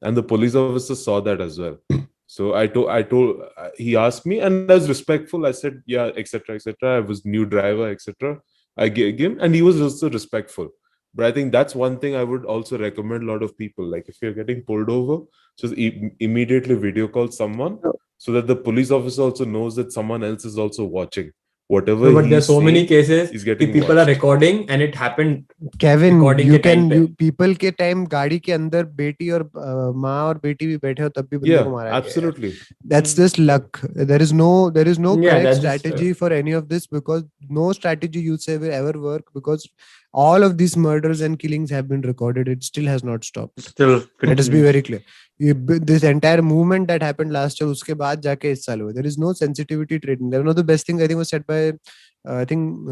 and the police officer saw that as well. So I told he asked me, and I was respectful. I said, yeah, etc., etc. I was new driver, etc. I gave him, and he was also respectful. But I think that's one thing I would also recommend a lot of people. Like if you're getting pulled over, just immediately video call someone, so that the police officer also knows that someone else is also watching. whatever No, but there are he's so many saying cases is कि getting people are watched. recording and it happened Kevin, recording you के time can पे. you people के time गाड़ी के अंदर बेटी और माँ और बेटी भी बैठे हो तब भी बंदे को Yeah, मारा गया यार. absolutely. That's just luck. There is no Yeah, correct that's just, strategy for any of this, because no strategy you say will ever work, because all of these murders and killings have been recorded. It still has not stopped. Still Let us be continues. very clear. This entire movement that happened last year, उसके बाद जाके इस साल हुआ. There is no sensitivity training. One of the best things I think was said by I think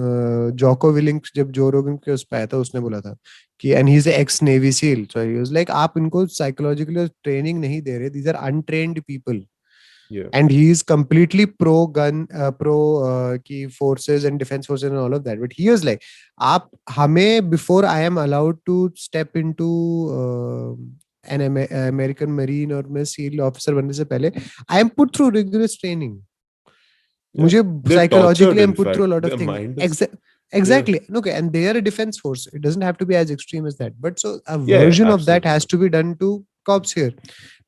Jocko Willink, जब जो रोगन के उस पे आया था उसने बोला था कि and he's an ex Navy SEAL, so he was like आप इनको psychologically training नहीं दे रहे. These are untrained people. Yeah. And he is completely pro gun, pro ki forces and defense forces and all of that, but he was like aap hame, before I am allowed to step into an American Marine or मैं SEAL officer बनने से पहले I am put through rigorous training. मुझे They're psychologically tortured, I'm in put through a fact. lot of Their things. mind is Exactly. Okay, and they are a defense force. It doesn't have to be as extreme as that, but so a Yeah, version of that absolutely. has to be done to cops here.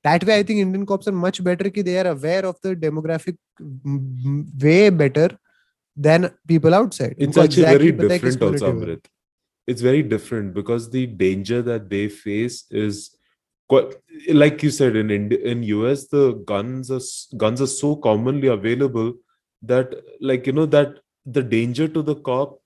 That way I think Indian cops are much better ki they are aware of the demographic way better than people outside. It's उनको actually exactly very पता है किस different also, relative है. Amrit. It's very different because the danger that they face is quite, like you said, in India, in US, the guns are so commonly available that, like, you know, that the danger to the cop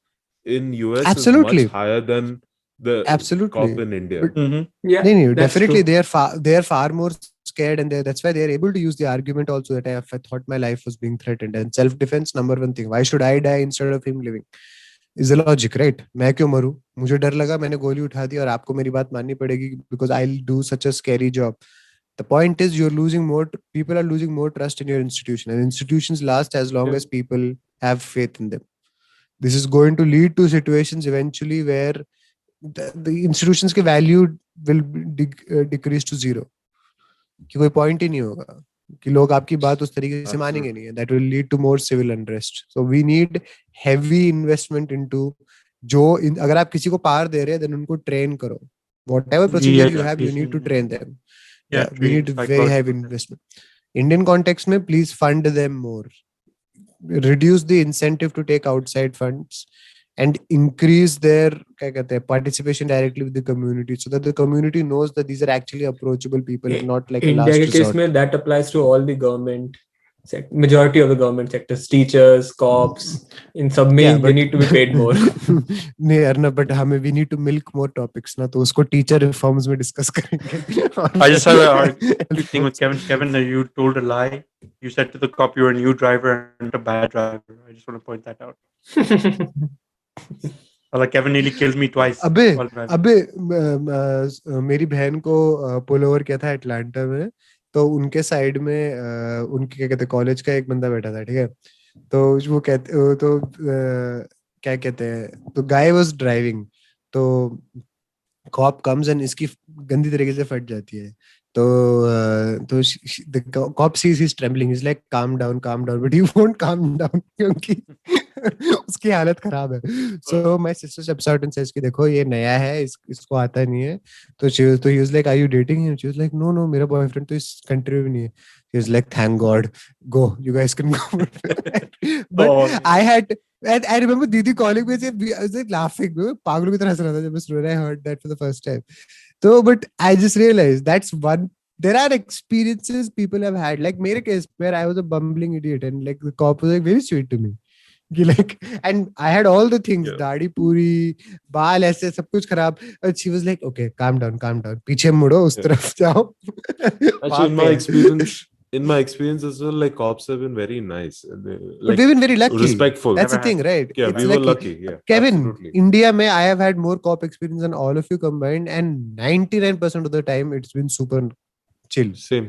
in US is Absolutely. much higher than the Absolutely. cop in India. But Mhm. yeah, no, that's definitely true. they are far more scared, and that's why they are able to use the argument also that I thought my life was being threatened, and self defense number one thing. Why should I die instead of him living? Is the logic, right? मैं क्यों मरूं? मुझे डर लगा, मैंने गोली उठा दी और आपको मेरी बात माननी पड़ेगी because I'll do such a scary job. The point is you're losing more. People are losing more trust in your institution, and institutions last as long Yeah. as people have faith in them. This is going to lead to situations eventually where the institutions के value will decrease to zero. कि कोई point ही नहीं होगा कि लोग आपकी बात उस तरीके से मानेंगे नहीं. That will lead to more civil unrest. So we need heavy investment into जो अगर आप किसी को पावर दे रहे हैं then उनको train करो. Whatever procedure you have, you need to train them. Yeah, We need train very heavy psychological. investment. Indian context में please fund them more. Reduce the incentive to take outside funds and increase their क्या कहते हैं, participation directly with the community, so that the community knows that these are actually approachable people and not like a India last के case resort. में that applies to all the government majority of the government sectors, teachers, cops. In सब में Yeah, they but need to be paid more. नहीं Arnab, but हमें we need to milk more topics ना, तो उसको teacher reforms में discuss करेंगे. I just have a quick thing with Kevin. Kevin, you told a lie. You said to the cop you were a new driver and a bad driver. I just want to point that out. Like Kevin nearly killed me twice अबे while driving. अबे मेरी बहन को pull over किया था Atlanta में, तो उनके साइड में उनके क्या कहते हैं कॉलेज का एक बंदा बैठा था, ठीक है. तो वो कहते तो क्या कहते हैं, तो गाय वाज ड्राइविंग, तो कॉप कम्स एंड इसकी गंदी तरीके से फट जाती है. तो the cop sees he is trembling, is like calm down, but he won't calm down क्योंकि उसकी हालत खराब है. So my sister steps out and says कि देखो ये नया है, इसको आता नहीं है. तो he was like are you dating him? She was like no मेरा बॉयफ्रेंड तो इस कंट्री में नहीं है. He was like thank God, go you guys can go. But I had And I remember Didi calling me, I was like laughing. पागलों की तरह हंस रहा था जब मैं सुन रहा. I heard that for the first time. So, but I just realized that's one. There are experiences people have had. Like मेरे case where I was a bumbling idiot and like the cop was like very sweet to me. Like, and I had all the things, दाढ़ी पूरी, बाल ऐसे सब कुछ खराब. And she was like, okay, calm down. पीछे मुड़ो, उस तरफ जाओ. Actually, in my experience as well, like cops have been very nice. But we've been very lucky. Respectful. That's the thing, right? Yeah, It's we were lucky. Yeah, Kevin, absolutely. India mein I have had more cop experience than all of you combined, and 99% of the time it's been super chill. Same.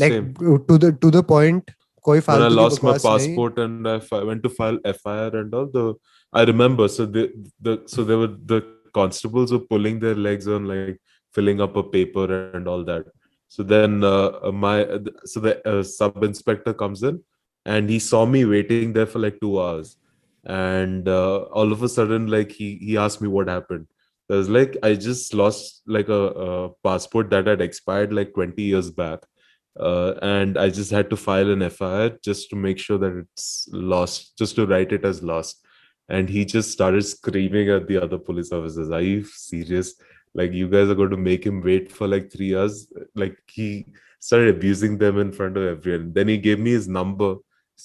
Like to the point. कोई When I फालतू की lost my बकवास नहीं. passport and I went to file FIR and all, I remember. So there were the constables were pulling their legs on, like filling up a paper and all that. So then the sub inspector comes in and he saw me waiting there for like 2 hours, and all of a sudden like he asked me what happened. I was like, I just lost like a passport that had expired like 20 years back, and I just had to file an FIR just to make sure that it's lost, just to write it as lost. And he just started screaming at the other police officers, "Are you serious? Like, you guys are going to make him wait for like 3 hours?" Like, he started abusing them in front of everyone. Then he gave me his number,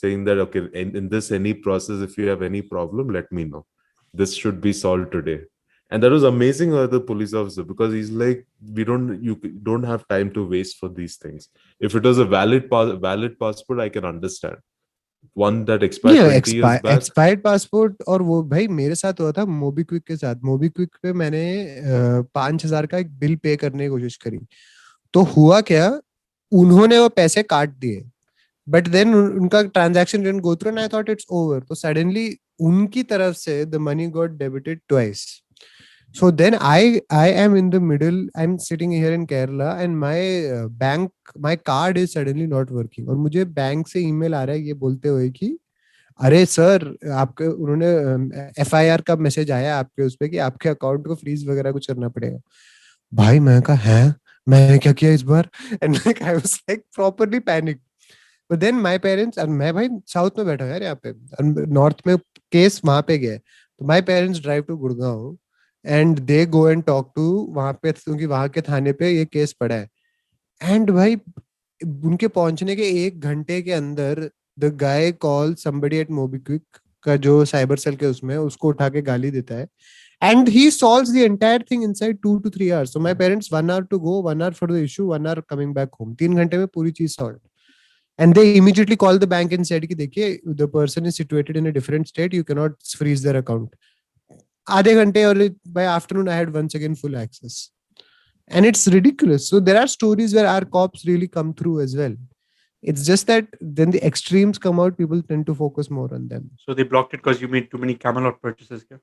saying that, "Okay, in this any process, if you have any problem, let me know. This should be solved today." And that was amazing of the police officer, because he's like, you don't have time to waste for these things. If it was a valid passport, I can understand. One that expired 20 years back. Expired passport, और वो भाई मेरे साथ हुआ था MobiKwik के साथ. MobiKwik पे मैंने 5,000 का एक बिल पे करने की कोशिश करी. तो हुआ क्या, उन्होंने वो पैसे काट दिए, बट देन उनका transaction didn't go through and I thought it's over. तो सडनली उनकी तरफ से the money got debited twice. So then I am in the middle. I'm sitting here in Kerala and my card is suddenly not working. और मुझे bank से email आ रहा है ये बोलते हुए कि अरे सर, आपके उन्होंने FIR का मैसेज आया आपके उस पे कि आपके अकाउंट को फ्रीज वगैरह कुछ करना पड़ेगा. भाई मैं कहा है, मैंने क्या किया इस बार? And like I was like properly panic. But then my parents, और मैं भाई साउथ में बैठा हूं यार, यहाँ पे नॉर्थ में केस वहां पे गया. तो my parents drive to Gurgaon and they go and talk to वहां पे, क्योंकि वहां के थाने पे ये केस पड़ा है. एंड भाई उनके पहुंचने के 1 घंटे के अंदर the guy call somebody at MobiKwik का जो साइबर सेल के उसमें, उसको उठा के गाली देता है. And he solves the entire thing inside 2 to 3 hours. So my parents 1 hour to go, 1 hour for the issue, 1 hour coming back home. 3 घंटे में पूरी चीज solve. And they immediately called the bank and said कि देखिए, the person is situated in a different state, you cannot freeze their account. आधे घंटे, और by afternoon I had once again full access. And it's ridiculous. So there are stories where our cops really come through as well. It's just that then the extremes come out, people tend to focus more on them. So they blocked it because you made too many Camelot purchases. क्या?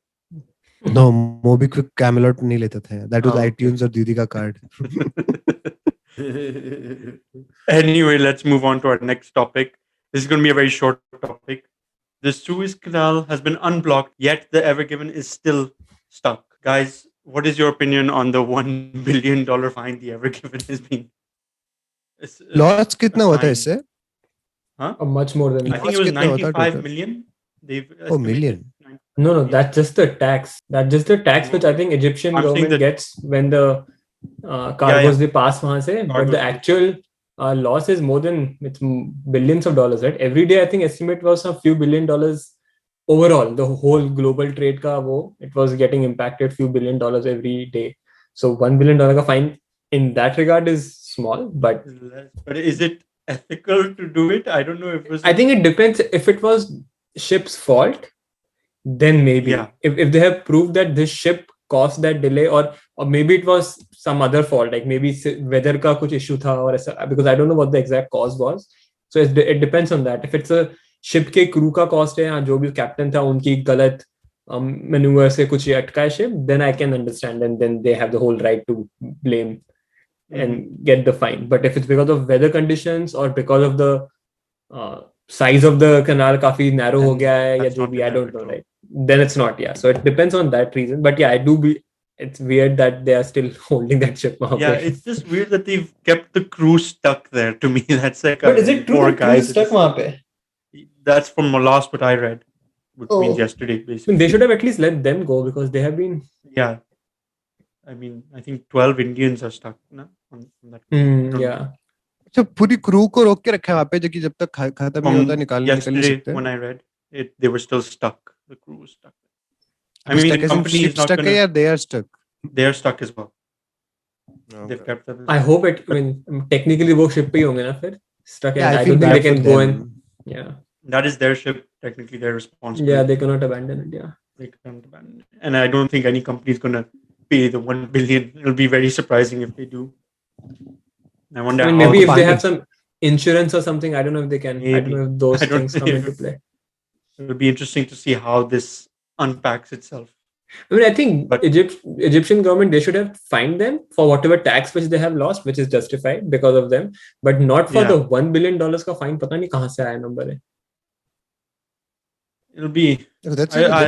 No, MobiKwik Camelot नहीं लेता था. That was Oh, iTunes और दीदी का card. Anyway, let's move on to our next topic. This is going to be a very short topic. The Suez Canal has been unblocked, yet the Ever Given is still stuck. Guys, what is your opinion on the $1 billion fine the Ever Given has been? Loss कितना हुआ था इससे? Much more than I that. think it was कितना होता 95 total? million. They've Oh, estimated million. No, that's just the tax. That's just the tax which I think Egyptian I'm saying government that- gets when the cargoes they pass वहाँ से. But Cargoes the they- actual loss is more than, it's billions of dollars, right? Every day I think estimate was a few $1 billion overall. The whole global trade ka it was getting impacted few $1 billion every day. So $1 billion ka fine in that regard is small, but But is it ethical to do it? I don't know if it was. I think it depends. If it was ship's fault, then maybe. Yeah. If they have proved that this ship caused that delay, or maybe it was some other fault, like maybe weather ka kuch issue tha, or because I don't know what the exact cause was. So it depends on that. If it's a ship के crew का cost है, जो भी captain था उनकी गलत maneuver से कुछ अटका है ship, then I can understand, and then they have the whole right to blame and get the fine. But if it's because of weather conditions or because of the size of the canal काफी narrow हो गया है या जो भी, I don't know, right? Then it's not, yeah. So it depends on that reason. But yeah, it's weird that they are still holding that ship. Yeah, it's just weird that they've kept the crew stuck there. To me, that's like. But is it true poor that crew is stuck वहाँ पे? That's from the last what I read, which means yesterday, I basically. mean, they should have at least let them go because they have been. Yeah, I mean, I think 12 Indians are stuck na, on that. Yeah. अच्छा, पूरी crew को रोक के रखा है वहाँ पे, जबकि जब तक खत्म नहीं होता निकाल नहीं Yesterday, सकते. when I read it, they were still stuck. The crew was stuck. I Stuck mean, as the in company ship is not stuck going है to. या they are stuck? They are stuck as well. Okay. They've kept them. I hope it. I mean, technically वो ship पे ही होंगे ना फिर stuck. Yeah, I I feel don't think bad they can for go them. and yeah. That is their ship. Technically, they're responsible. Yeah, they cannot abandon it. Yeah. They can't abandon it. And I don't think any company is going to pay the 1 billion. It'll be very surprising if they do. I wonder I mean, how maybe if they fine. have some insurance or something, I don't know if they can. I don't Maybe. know if those I don't things come think- into play. it'll be interesting to see how this unpacks itself. I mean, I think But- Egyptian government, they should have fined them for whatever tax which they have lost, which is justified because of them, but not for Yeah. the $1 billion का fine. पता नहीं कहाँ से आया number है. It'll be That's I- a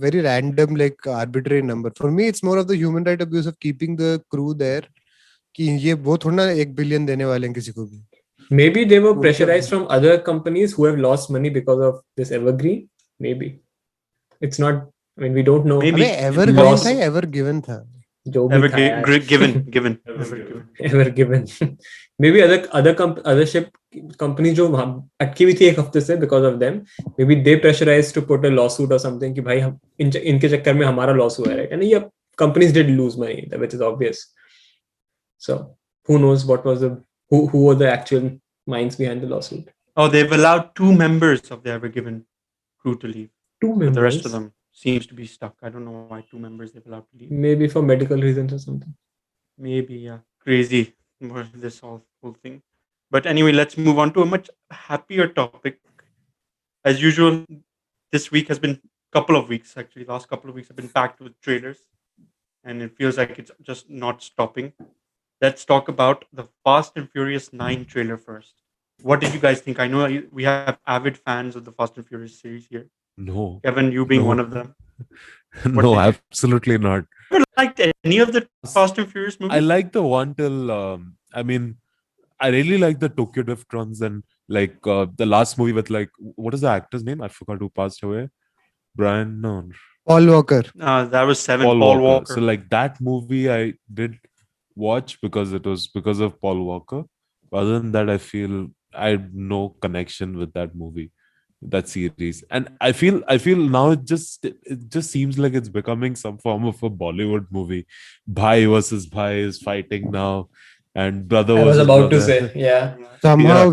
very random, like arbitrary number. For me, it's more of the human right abuse of keeping the crew there कि ये वो थोड़ा ना 1 बिलियन देने वाले हैं किसी को भी. Maybe they were वो pressurized from other companies who have lost money because of this evergreen. Maybe it's not. I mean, we don't know. Maybe. अबे एवर Loss. था या एवर गिवन था? जो भी Ever था यार. given. Ever given. Ever given. Maybe other ship companies जो वहाँ अटकी हुई थी एक हफ्ते से because of them. Maybe they pressurized to put a lawsuit or something कि भाई हम इनके चक्कर में हमारा loss हुआ है. And yeah, companies did lose money, which is obvious. So who knows what was who were the actual minds behind the lawsuit? Oh, they've allowed 2 members of the Ever Given crew to leave. 2 members. But the rest of them seems to be stuck. I don't know why 2 members they've allowed to leave. Maybe for medical reasons or something. Maybe, yeah. Crazy. This whole thing. But anyway, let's move on to a much happier topic. As usual, this week has been couple of weeks, actually. Last couple of weeks have been packed with trailers. And it feels like it's just not stopping. Let's talk about the Fast and Furious 9 trailer first. What did you guys think? I know we have avid fans of the Fast and Furious series here. No. Kevin, you being No. one of them. No, did you- absolutely not. You ever liked any of the Fast and Furious movies? I like the one till I mean, I really like the Tokyo Drift runs and like the last movie with like what is the actor's name? I forgot who passed away. Brian, no, Paul Walker. That was 7. Paul Paul Walker. Walker. So like that movie I did watch because it was because of Paul Walker. Other than that, I feel I had no connection with that movie, that series. And I feel now it just seems like it's becoming some form of a Bollywood movie. Bhai versus Bhai is fighting now, and brother I was versus about to brother. say, yeah. Somehow Yeah.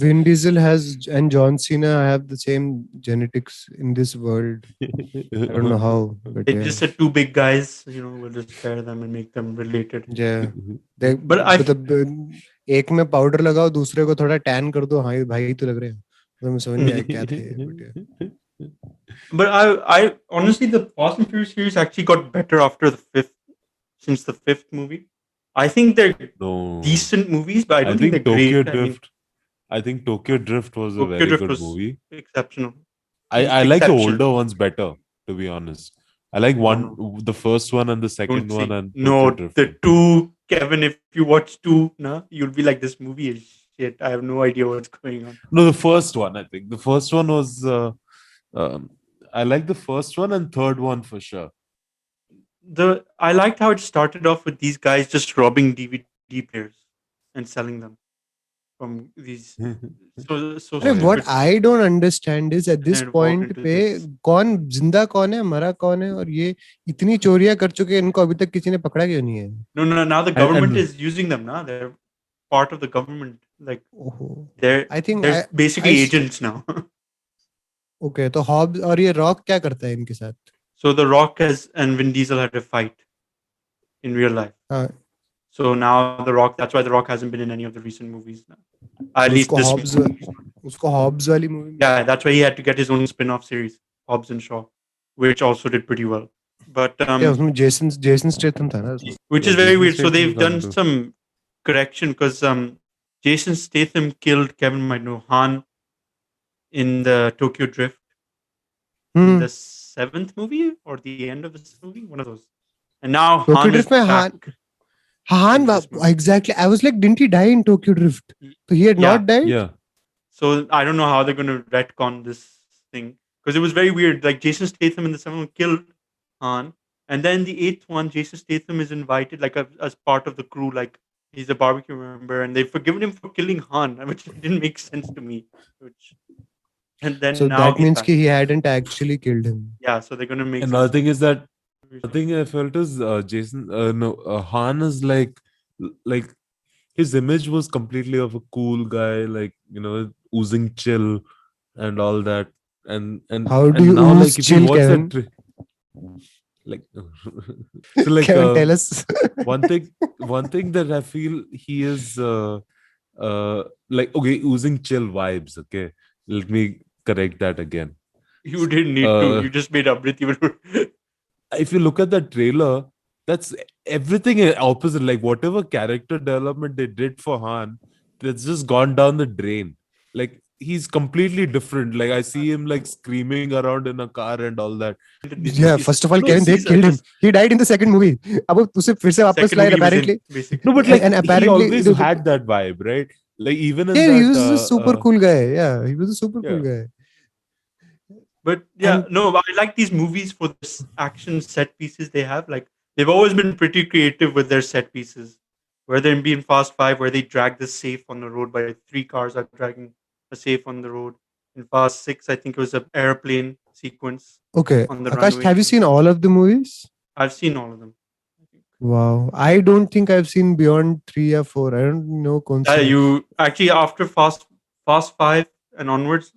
Vin Diesel has and John Cena have the same genetics in this world. I don't know how, but They yeah. just said 2 big guys, we'll just pair them and make them related. Yeah. They, But I- मतलब एक में powder लगाओ दूसरे को थोड़ा tan कर दो, हाँ भाई तो लग रहे हैं. तो मैं समझ नहीं आया क्या थे. But yeah. But I honestly, the Fast and Furious series actually got better after since the fifth movie. I think they're No. decent movies, but I don't I think they're Tokyo great. I mean, Drift. I think Tokyo Drift was a Tokyo very Drift good was movie. exceptional. I like the exception. older ones better, to be honest. I like the first one and the second Don't one see. and No, Tokyo Drift. the 2, Kevin. If you watch 2, you'll be like, this movie is shit. I have no idea what's going on. No, the first one. I think the first one was. I like the first one and third one for sure. I liked how it started off with these guys just robbing DVD players and selling them from these. So अरे what stupid. I don't understand is at this And point evolved into पे this. कौन जिंदा कौन है मरा कौन है और ये इतनी चोरियां कर चुके हैं इनको अभी तक किसी ने पकड़ा क्यों नहीं है? No. Now the government and- is using them. Now they're part of the government. Like ओहो. they're I think they're basically I- agents now. Okay तो हॉब्स और ये रॉक क्या करता है इनके साथ? So The Rock and Vin Diesel had a fight in real life. हाँ. So now The Rock. That's why The Rock hasn't been in any of the recent movies now. At least उसको Hobbs वाली movie. Yeah, that's why he had to get his own spin-off series, Hobbs and Shaw, which also did pretty well. But क्या उसमें Jason Statham था ना उसमें? which Yeah, is very Jason weird. So Statham they've done can't do- some correction because Jason Statham killed Kevin might know Han in the Tokyo Drift, in the 7th movie or the end of the 6th movie, one of those. And now Tokyo Han Drift is में back. Han in this movie. exactly. I was like, didn't he die in Tokyo Drift? So he had Yeah. not died. Yeah. So I don't know how they're going to retcon this thing because it was very weird. Like Jason Statham in the 7th one killed Han, and then the 8th one, Jason Statham is invited like as part of the crew, like he's a barbecue member, and they've forgiven him for killing Han, which didn't make sense to me. And then So now that he's means back. he hadn't actually killed him. Yeah, so they're going to make Another some thing is that the thing I felt is Han is like his image was completely of a cool guy, like oozing chill and all that. And How do and you now, ooze like if you chill, watch Kevin? that like so like Kevin, tell us. one thing that I feel he is like okay, oozing chill vibes. Okay, let me correct that again. You didn't need to. You just made Amrit even. If you look at the trailer, that's everything opposite. Like whatever character development they did for Han, that's just gone down the drain. Like he's completely different. Like I see him like screaming around in a car and all that. These Yeah, movies. first of all, No, Kevin, they see, killed him. just He died in the second movie. अब वो उसे फिर से वापस second लाए movie he was in, apparently. basically. No, but like And he apparently, always had that vibe, right? Like even in yeah, that he was a super cool guy. Yeah, he was a super cool yeah. guy. But yeah, And no, I like these movies for the action set pieces they have. Like they've always been pretty creative with their set pieces. Whether it be in Fast Five, where they drag the safe on the road by three cars are dragging a safe on the road. In Fast Six, I think it was an airplane sequence okay, on the Akash, runway. have you seen all of the movies? I've seen all of them. Wow, I don't think I've seen beyond 3 or 4. I don't know. कौन सा है. You actually after Fast Five and onwards,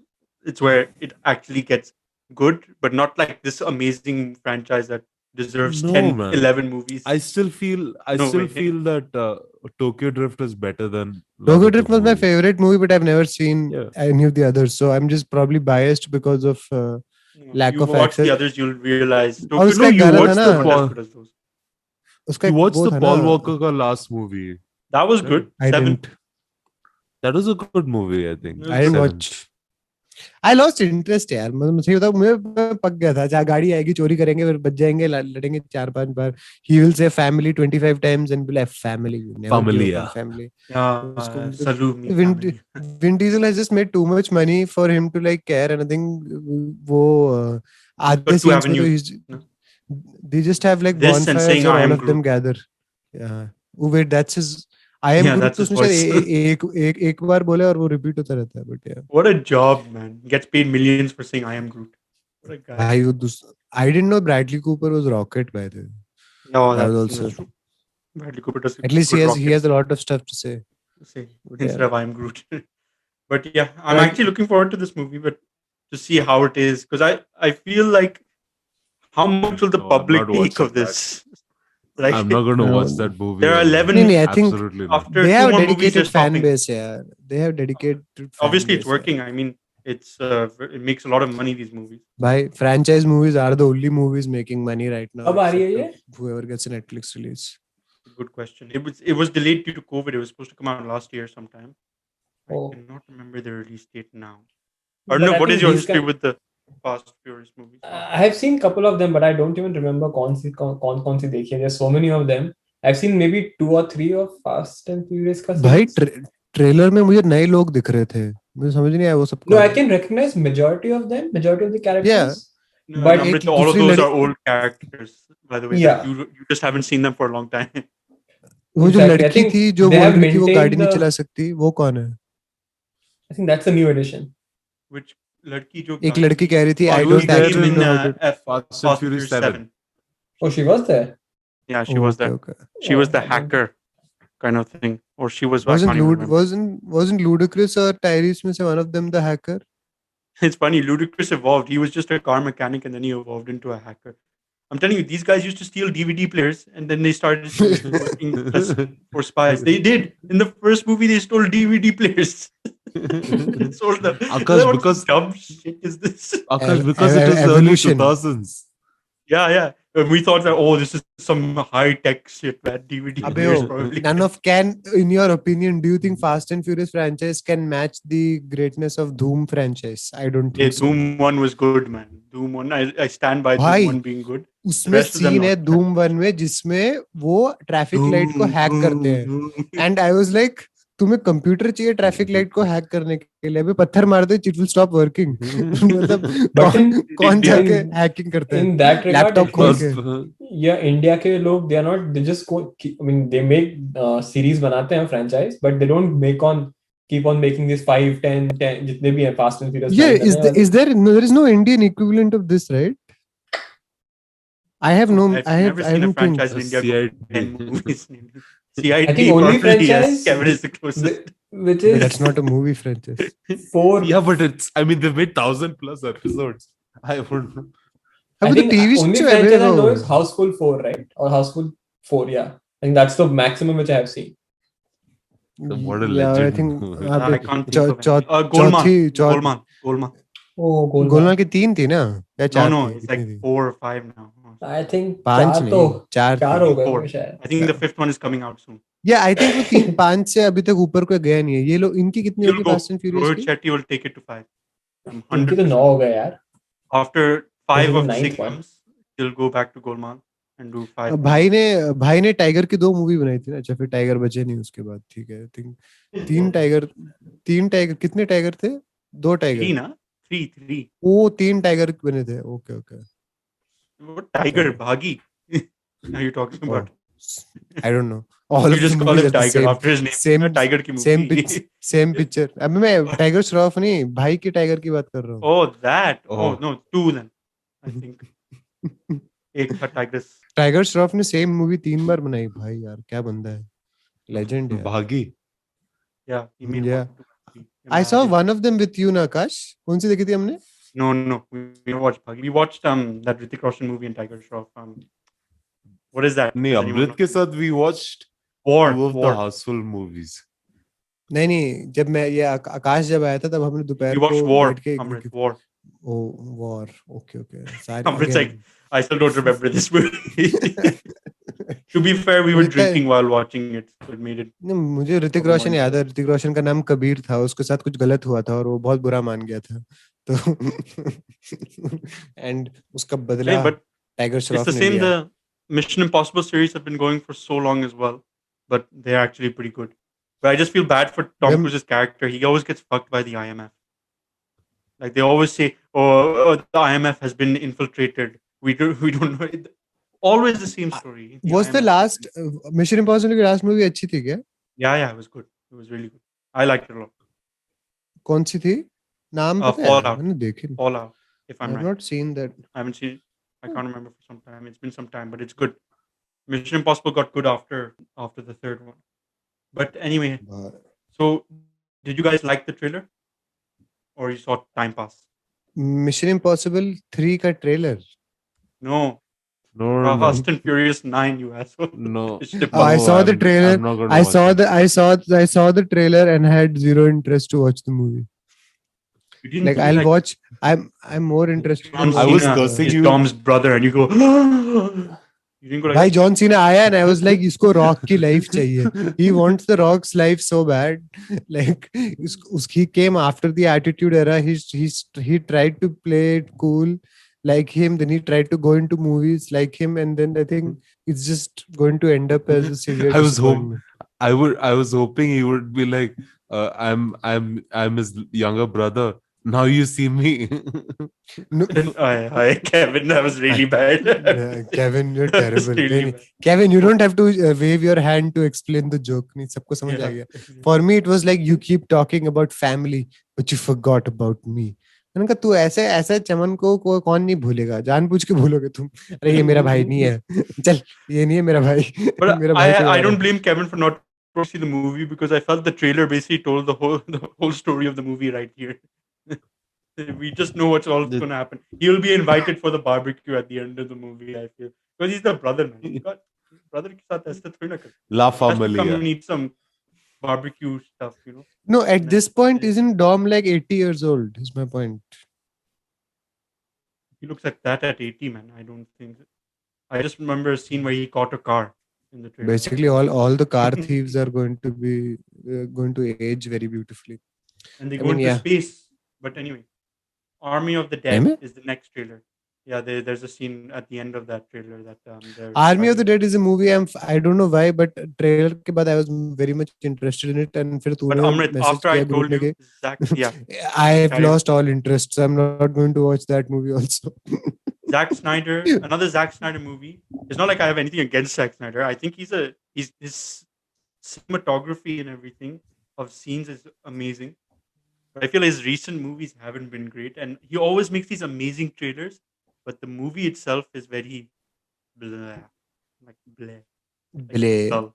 it's where it actually gets good, but not like this amazing franchise that deserves No, 10, man. 11 movies. I still feel No way. that Tokyo Drift is better than Tokyo Drift was my favorite movie, but I've never seen Yeah. any of the others. So I'm just probably biased because of No, lack you of watch access. the others, you'll realize. और Tokyo उसका Drift, एक you गाना watch था the ना, one as good as those. उसका You एक watched वो the था Paul ना, Walker का last movie. That was Yeah. good. I 7. didn't. That was a good movie, I think. No, I didn't Seven. watch. I lost interest यार. मतलब सही बताऊं, मैं पक गया था. जहाँ गाड़ी आएगी, चोरी करेंगे, फिर बच जाएंगे, लड़ेंगे 4-5 बार. He will say family 25 times and be like family. You never Family, give up on yeah. family. Yeah, उसको salute me, Vin, family. Vin Diesel has just made too much money for him to like care anything. वो आधे Got two scenes में तो avenues. he's, No. they just have like This and bonfires saying or I all am of them Groot. gather. Yeah. Oh wait, that's his. I am Yeah, Groot. that's तो his उसने शायद voice. एक बार बोले और वो repeat होता रहता है. But yeah. What a job, man. Gets paid millions for saying I am Groot. What a guy. भाई वो I didn't know Bradley Cooper was Rocket by the way. No, That that's was that's also. true. Bradley Cooper does At least good he rockets. has a lot of stuff to say. Say But instead yeah. of I am Groot. But yeah, I'm But- actually looking forward to this movie, but to see how it is, because I feel like how much will the No, I'm public not take of watching this? Like I'm not going to No. watch that movie. there are ever. 11 No, I think Absolutely not. after they 2 have a more movies they're dedicated fan stopping. base. Yeah, they have dedicated. Fan Obviously, base, it's working. I mean, it's it makes a lot of money. These movies. By franchise movies are the only movies making money right now. कब आ रही है except ये? of whoever gets a Netflix release. Good question. It was delayed due to COVID. It was supposed to come out last year sometime. Oh. I cannot remember the release date now. But Or no, I what think is your these history guys- with the Fast Furious movies? I have seen couple of them, but I don't even remember कौन सी देखी है. There's so many of them. I've seen maybe 2 or 3 of Fast and Furious का भाई series. Trailer में मुझे नए लोग दिख रहे थे. मुझे समझ नहीं आया वो सब. No, I can recognize majority of them, majority of the characters. Yeah. No, But Amrit, एक all of दूसरी those लड़ी- are old characters, by the way. Yeah. You just haven't seen them for a long time. वो जो Exactly. I लड़की think थी जो they बोल have रही थी वो गाड़ी maintained नहीं the- चला सकती, वो कौन है? I think that's a new edition. Which ladki jo एक लड़की कह रही थी I She was don't there actually in, know how to. Fast and Furious 7. Oh, she was there. Yeah, she was Okay, the okay. she was the Oh, I don't- hacker kind of thing, or she was. I Wasn't can't even remember. wasn't Ludacris or Tyrese में से one of them the hacker? It's funny. Ludacris evolved. He was just a car mechanic, and then he evolved into a hacker. I'm telling you, these guys used to steal DVD players, and then they started working for spies. They did in the first movie. They stole DVD players. They sold them. Akash, What because- dumb shit is this? Akash, because it is early Evolution. 2000s. Yeah. And we thought that this is some high tech shit, man. DVD Abbe, players oh, probably. none of can. In your opinion, do you think Fast and Furious franchise can match the greatness of Doom franchise? I don't Yeah, think so. Doom 1 was good, man. Doom 1, I stand by Bhai, Doom 1 being good. उसमें rest of them scene है not. धूम 1 में जिसमें वो traffic light को hack करते हैं and I was like तुम्हें कंप्यूटर चाहिए ट्रैफिक लाइट को हैक करने के लिए. अभी पत्थर मार दो इट विल स्टॉप वर्किंग. मतलब But कौन in- जाके हैकिंग करता है In that regard, laptop it खोल was- के. yeah, India के लोग they are not, they just go, I mean they make series बनाते हैं franchise, but they don't keep on making this 5, 10 जितने भी हैं Fast and Furious. Yeah, बनाते हैं. there is no Indian equivalent of this, right? I have no. I've I have. never I seen a haven't think. franchise in India CID. go 10 movies. CID I think only probably, yes. franchise Kevin is the closest. Which is That's not a movie franchise. 4. Yeah, but it's, I mean, they've made 1,000 plus episodes. I would know. I अब तो think TV only show है franchise I वो. know is Houseful 4, right? Or Houseful 4, yeah. I think that's the maximum which I have seen. What a Yeah, I legend. think. I can't चौ- think of चौ- any. Golmaal. चौथी- चौ- Golmaal. Oh, Golmaal. Golmaal की 3 थी ना या 4 No, थी? it's कितनी like थी? 4 or 5 now. announced. I think पांच चार नहीं तो चार चार थे हो गए Four. होंगे शायद. I think the fifth one is coming out soon. या आई थिंक वो 3 5 से अभी तक ऊपर को गया नहीं है ये लोग इनकी कितनी You'll होगी go. Fast and furious Rohit की Shetty will take it to 5. I'm इनकी तो 100%. 9 हो गए यार. After This 5 is the of 9th 6 one. films, he'll go back to Golmaal and do 5 more. भाई ने टाइगर की 2 मूवी बनाई थी ना अच्छा फिर टाइगर बचे नहीं उसके बाद ठीक है आई थिंक 3 टाइगर कितने टाइगर थे 2 Three, टाइगर na? Three. वो 3 टाइगर बने थे okay okay What tiger? Sorry. Bhagi? Are you talking Oh, about? I don't know. All You of the just call movies him are the Tiger same. after his name. Same, Tiger की same movie. picture. Same picture. अभी मैं tiger Shroff नहीं भाई के tiger की बात कर रहा हूँ. Oh, that. Oh, Oh. no, 2 then. I think. एक था Tigress. टाइगर श्रॉफ ने सेम मूवी 3 बार बनाई भाई यार क्या बंदा है. Legend यार. Bhagi. Yeah, he made Yeah. 1, 2, 3. I saw one of them with you ना आकाश. कौन सी देखी थी हमने? No. We didn't watch Bhagi. We watched that Hrithik Roshan movie and Tiger Shroff. What is that? नहीं Does anyone अमृत know? के साथ we watched War. 2 of the War. Houseful movies. नहीं जब मैं ये आकाश जब आया था तब हमने दोपहर We को watched War. बैठ के Amrit, War. Oh war okay Amrit's like, again. I still don't remember this movie. To be fair, we were मुझे drinking while watching it, so it made it. नहीं, मुझे ऋतिक Problem रोशन on याद है ऋतिक रोशन का नाम कबीर था उसके साथ कुछ गलत हुआ था और वो बहुत बुरा मान गया था तो एंड उसका बदला Hey, but tiger it's Shroff the ने same. लिया. The Mission Impossible series have been going for so long as well, but they're actually pretty good. But I just feel bad for Tom Them- Cruise's character. He always gets fucked by the IMF. Like they always say, "Oh, the IMF has been infiltrated." We don't know. Always the same story. Was the IMF last mission impossible की last movie अच्छी थी क्या? Yeah, it was good. It was really good. I liked it a lot. कौन सी थी? नाम पता है? Fallout. मैंने देखी. Fallout, if I I'm have right. not seen that. I haven't seen it. I can't remember for some time. It's been some time, but it's good. Mission Impossible got good after the third one. But anyway, so did you guys like the trailer, or you saw time pass? Mission impossible 3 का trailer. No, No. Fast and Furious 9, you asshole. No. Mission Oh, I Impossible. saw the trailer. I'm not gonna I watch saw it. I saw the trailer and had zero interest to watch the movie. You didn't Like feel I'll like watch. I'm more interested. John in I was Cena cursing is you. Dom's brother, and you go. You didn't go like भाई that? John Cena आया and I was like इसको rock की life चाहिए. He wants the Rock's life so bad. Like he came after the Attitude Era. He tried to play it cool like him. Then he tried to go into movies like him, and then I think it's just going to end up as a severe I was disappointment. I was hoping he would be like, I'm his younger brother. Now you see me. No, Hi, Kevin. That was really bad. Kevin, you're That was terrible. really नहीं, bad. Kevin, you don't have to wave your hand to explain the joke. नहीं, सबको समझ आ गया. For me, it was like you keep talking about family, but you forgot about me. मैंने कहा तू ऐसे चमन को कौन नहीं भूलेगा जानबूझ के भूलोगे तुम. अरे ये मेरा भाई नहीं है. चल ये नहीं है मेरा भाई. But मेरा भाई I don't blame Kevin for not watching the movie because I felt the trailer basically told the whole story of the movie right here. We just know what's all going to happen. He'll be invited for the barbecue at the end of the movie. I feel because he's the brother, man. He's got brother के साथ ऐसे थोड़ी ना कर. La He has to Familia. come and eat some barbecue stuff, you know. No, at this point, isn't Dom like 80 years old? Is my point. He looks like that at 80, man. I don't think. I just remember a scene where he caught a car in the trailer. Basically, all the car thieves are going to be going to age very beautifully. And they I go mean, into yeah. space. But anyway, Army of the Dead Am I? is the next trailer. Yeah, there's a scene at the end of that trailer that Army of the Dead is a movie I don't know why, but trailer के बाद I was very much interested in it, and फिर But तूने Amrit, message after I किया group told में you, कि Zack, yeah, I've carry on. lost all interest, so I'm not going to watch that movie also. Zack Snyder, another Zack Snyder movie. It's not like I have anything against Zack Snyder. I think his cinematography and everything of scenes is amazing. But I feel his recent movies haven't been great, and he always makes these amazing trailers, but the movie itself is very blah, like blah, like Bleh. dull.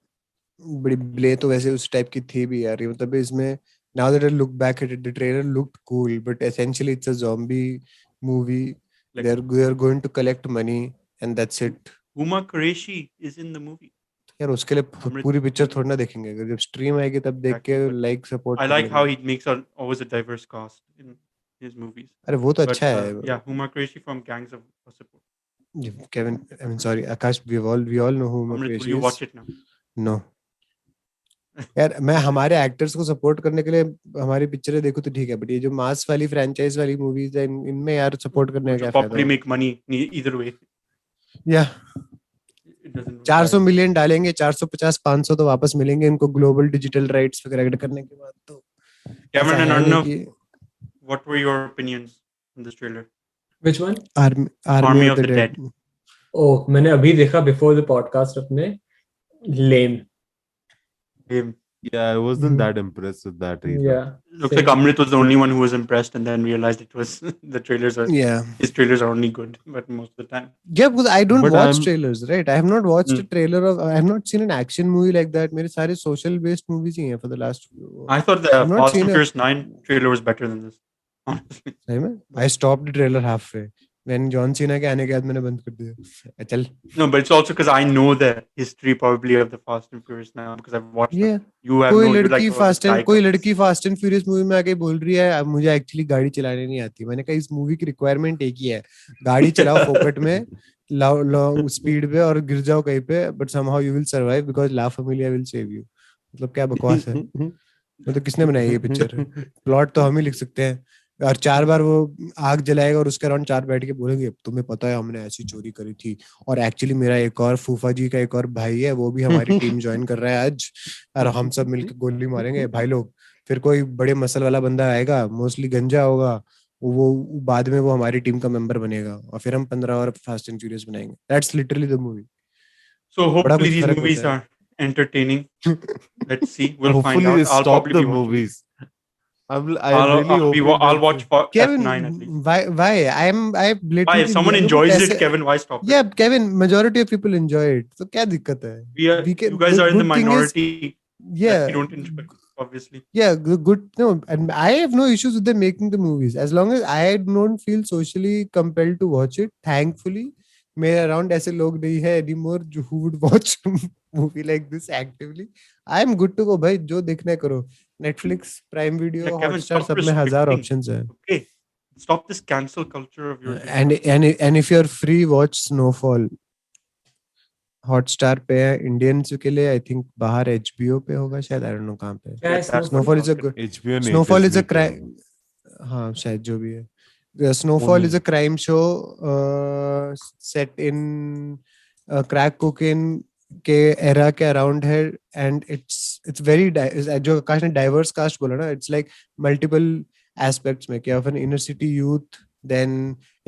बड़ी ब्ले तो वैसे उस type की थी भी यार. मतलब इसमें now that I look back at it, the trailer looked cool, but essentially it's a zombie movie. Like- They're going to collect money and that's it. Huma Qureshi is in the movie. यार उसके लिए अमृत- पूरी picture थोड़ी ना देखेंगे. अगर जब stream आएगी तब देख के Exactly, but like support. I like how he makes always a diverse cast in his movies. अरे वो तो But, अच्छा है. yeah, Huma Qureshi from Gangs of Wasseypur. Kevin, I mean, sorry, Akash, we all know who Amrit, Mukesh will you is. watch it now? No. यार मैं हमारे actors को support करने के लिए हमारी पिक्चरें देखो तो ठीक है, बट ये जो मास वाली फ्रेंचाइज वाली मूवीज है इनमें यार सपोर्ट करने का Which क्या will फायदा probably हो? make money either way. या It doesn't 400 require. मिलियन डालेंगे, 450 500 तो वापस मिलेंगे इनको ग्लोबल डिजिटल राइट्स वगैरह ऐड करने के बाद, तो Kevin ऐसा and है नहीं Arnav, कि what were your opinions on this trailer? Which one? Army of the dead. Oh, मैंने अभी देखा before the podcast अपने. Lame. Him. Yeah, I wasn't that impressed with that either. Yeah. Looks same. like Amrit was the only one who was impressed, and then realized it was the trailers are Yeah. his trailers are only good, but most of the time. Yeah, because I don't But watch I'm- trailers, right? I have not watched a Hmm. trailer of. I have not seen an action movie like that. मेरे सारे social based movies ही हैं for the last. I thought the I've not Fast seen and a- Furious 9 trailer was better than this. Honestly. सही में? I stopped the trailer halfway. When John Cena के आने के बाद मैंने बंद कर दिया. चल. No, but it's also because I know the history probably of the Fast and Furious now because I've watched them. Yeah. You have कोई no, you're लड़की like, oh, fast this and guy कोई got this. लड़की fast and furious movie में आके बोल रही है अब मुझे एक्चुअली गाड़ी चलाने नहीं आती. मैंने कहा इस मूवी की रिक्वायरमेंट एक ही है, गाड़ी चलाओ फोकट में लॉन्ग स्पीड पे और गिर जाओ कहीं पे, but somehow you will survive because ला फैमिलिया विल सेव यू. मतलब क्या बकवास है. मतलब किसने बनाई ये पिक्चर? प्लॉट तो हम ही लिख सकते हैं. और 4 बार वो आग जलाएगा और उसके अराउंड 4 बैठ के बोलेंगे तुम्हें पता है हमने ऐसी चोरी करी थी और एक्चुअली मेरा एक और फूफा जी का एक और भाई है वो भी हमारी टीम ज्वाइन कर रहा है आज और हम सब मिलकर गोली मारेंगे भाई लोग. फिर कोई बड़े मसल वाला बंदा आएगा, मोस्टली गंजा होगा, वो बाद में वो हमारी टीम का मेंबर बनेगा और फिर हम 15 और फास्ट एंड फ्यूरियस बनाएंगे. That's literally the movie. So hopefully कुछ these फर्क movies होता है. are entertaining. Let's see. We'll Hopefully find out. they I'll stop probably the be watching. movies. I I'll, really I'll, be, hoping I'll that- watch for Kevin, F9 at least. why? I blatantly. Why? If someone देखो enjoys कैसे- it, Kevin, why stop it? Yeah, Kevin, majority of people enjoy it. So क्या दिक्कत है? We are, we can- you guys the are in the good thing is- minority. Yeah. That we don't enjoy it, obviously. Yeah, good. No, and I have no issues with them making the movies as long as I don't feel socially compelled to watch it. Thankfully, मेरे around ऐसे लोग नहीं है anymore जो who would watch movie like this actively. I am good to go भाई, जो देखना है करो. Netflix, Prime Video, Yeah, Kevin, Hotstar, stop सब में हजार restricting. options हैं. Okay. Stop this cancel culture of yours. And if you're free, watch Snowfall. Hotstar पे है. Indians के लिए I think बाहर HBO पे होगा शायद. I don't know कहाँ पे. क्या है That's Snowfall is a good. HBO ने Snowfall is a Disney पे crime. हाँ शायद जो भी है. Snowfall is a crime show set in crack cocaine के era के around है and it's very जो आकाश ने diverse cast बोला ना, it's like multiple aspects में क्या अपन inner city youth, then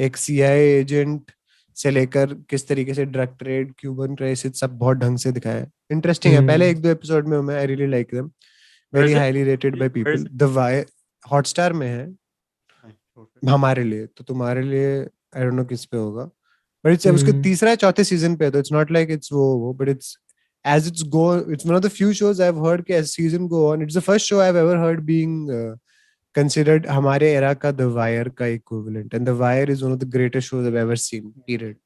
एक CIA agent से लेकर किस तरीके से ड्रग ट्रेड, क्यूबन क्राइसिस सब बहुत ढंग से दिखाया है. इंटरेस्टिंग है. पहले 1-2 एपिसोड में मैं I really like them. Very is it? Highly rated by Where is people. The Wire Hotstar में है हमारे लिए, तो तुम्हारे लिए आई डोंट नो किस पे होगा, बट इट्स उसके तीसरा या चौथे सीजन पे है, तो इट्स नॉट लाइक इट्स वो but it's as it's go it's one of the few shows I've heard कि as season go on, it's the first show I've ever heard being considered हमारे era का The Wire का equivalent, and The Wire is one of the greatest shows I've ever seen, period.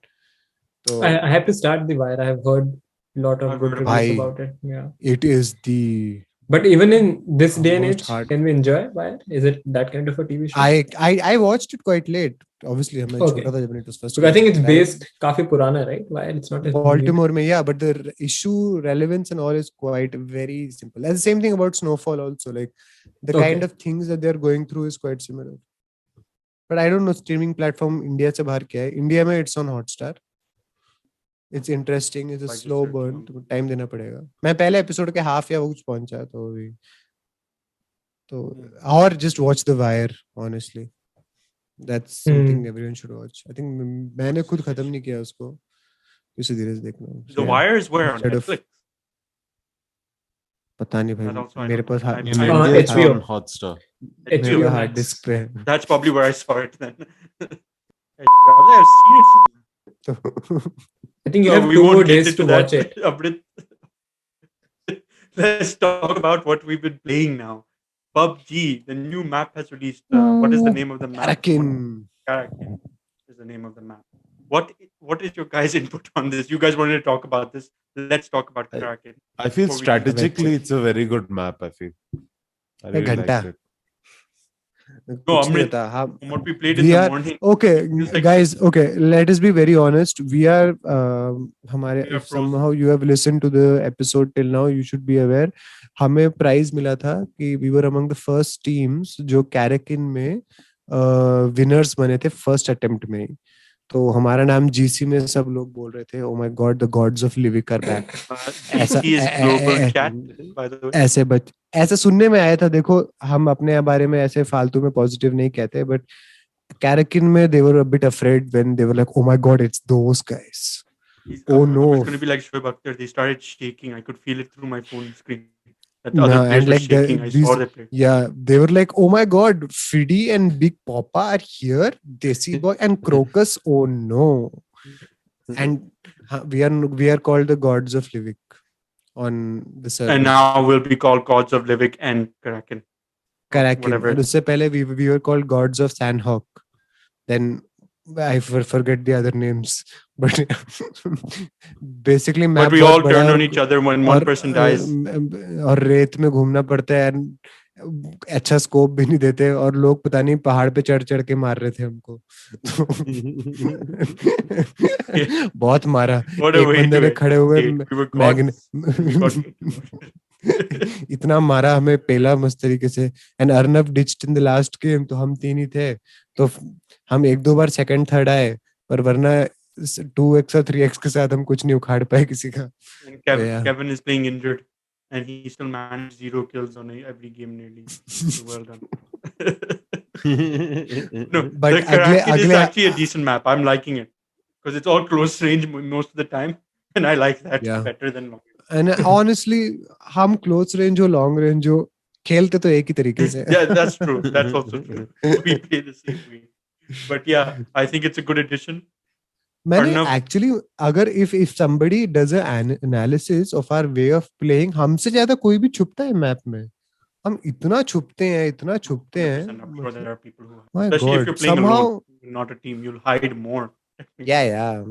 So I have to start The Wire. I have heard a lot of I've good heard reviews about about it. Yeah. it is the But even in this day and Most age, hard. can we enjoy Wire? Is it that kind of a TV show? I watched it quite late. Obviously मैं Okay. छोटा था जब it was first. Because I think it's released. based काफी पुराना, right? Wire. It's not a Baltimore में, yeah, but the issue relevance and all is quite very simple. And the same thing about Snowfall also, like the Okay. kind of things that they're going through is quite similar. But I don't know streaming platform India से बाहर क्या है. India में it's on Hotstar. It's interesting. It's a Like slow research, burn. हाँ. तो time देना पड़ेगा. मैं पहले एपिसोड के हाफ या वो कुछ पहुंचा तो अभी तो और just watch The Wire, honestly. That's something everyone should watch. I think मैंने खुद खत्म नहीं किया उसको. इसी धीरे से देखना. The Wire is where on Instead of- Netflix. पता नहीं That also भाई I मेरे don't pass know. Hard I- In I- India, it's HBO. on Hotstar. मेरे HBO पास हार्ड Max. डिस्क पे है. That's probably where I saw it then. HBO. I've seen it. तो I think you No, have we 2 won't more get days into to that. watch it. Amrit. Let's talk about what we've been playing now. PUBG, the new map has released. What is the name of the map? Arakin. Karakin is the name of the map. What is your guys' input on this? You guys wanted to talk about this. Let's talk about I- Karakin. I feel Before we strategically it's a very good map. I feel I really घंटा. liked it. कुछ नहीं Amrit, होता हम from what we played in we the are morning, okay it feels like guys, okay, let us be very honest, we are हमारे we are if pros. somehow you have listened to the episode till now, you should be aware हमें prize मिला था कि we were among the first teams जो कैरेकिन में winners बने थे first attempt में ही। तो हमारा नाम जीसी में सब लोग बोल रहे थे, oh my God the gods of लिविक आर बैक। ऐसा GC is global chat, by the way. ऐसे सुनने में आया था। देखो हम अपने बारे में ऐसे फालतू में पॉजिटिव नहीं कहते, बट कैरेकिन में they were a bit afraid when they were like, oh my god, it's those guys. Oh no. It's going to be like Shoaib Akhtar. They started shaking. I could feel it through my phone screen. That other Nah, players and were like shaking. I saw they played. yeah, they were like, oh my god, Fidi and Big Papa are here, Desi Boy and Crocus. Oh no. And we are called the gods of Livik on the server. And now we'll be called Gods of Livik and Kraken. Karakin. Whatever. And उससे पहले we were called gods of Sandhawk. Then I forget the other names, but basically But map we बहुत all बड़ा turn है on each other when one और, person dies. और रेत में घूमना पड़ता है and अच्छा स्कोप भी नहीं देते और लोग पता नहीं पहाड़ पे चढ़ चढ़ के मार रहे थे हमको। बहुत मारा। What a एक way बंदे to ने end. खड़े हुए We were मैग्ने gods. We got kicked. इतना मारा हमें पेला मस्त तरीके से। And Arnab ditched in the last game, तो हम तीन ही थे, तो हम एक दो बार सेकंड थर्ड आए, पर वरना 2x और 3x के साथ हम कुछ नहीं उखाड़ पाए किसी का। And yeah. Kevin is playing injured, and he still managed 0 kills on every game nearly. So well done. No, But the Kraken is अगले actually a decent map. I'm liking it because it's all close range most of the time, and I like that Yeah. better than long. and honestly हम close range हो long range हो खेलते तो एक ही तरीके से। Yeah, that's true. That's also true. We play the same way. But yeah, I think it's a good addition. मैंने Arnav- actually अगर if somebody does an analysis of our way of playing, हमसे ज्यादा कोई भी छुपता है map में। हम इतना छुपते हैं, इतना छुपते हैं। 100%. I'm sure there are people who, My especially if God, you're playing somehow alone, not a team, you'll hide more. yeah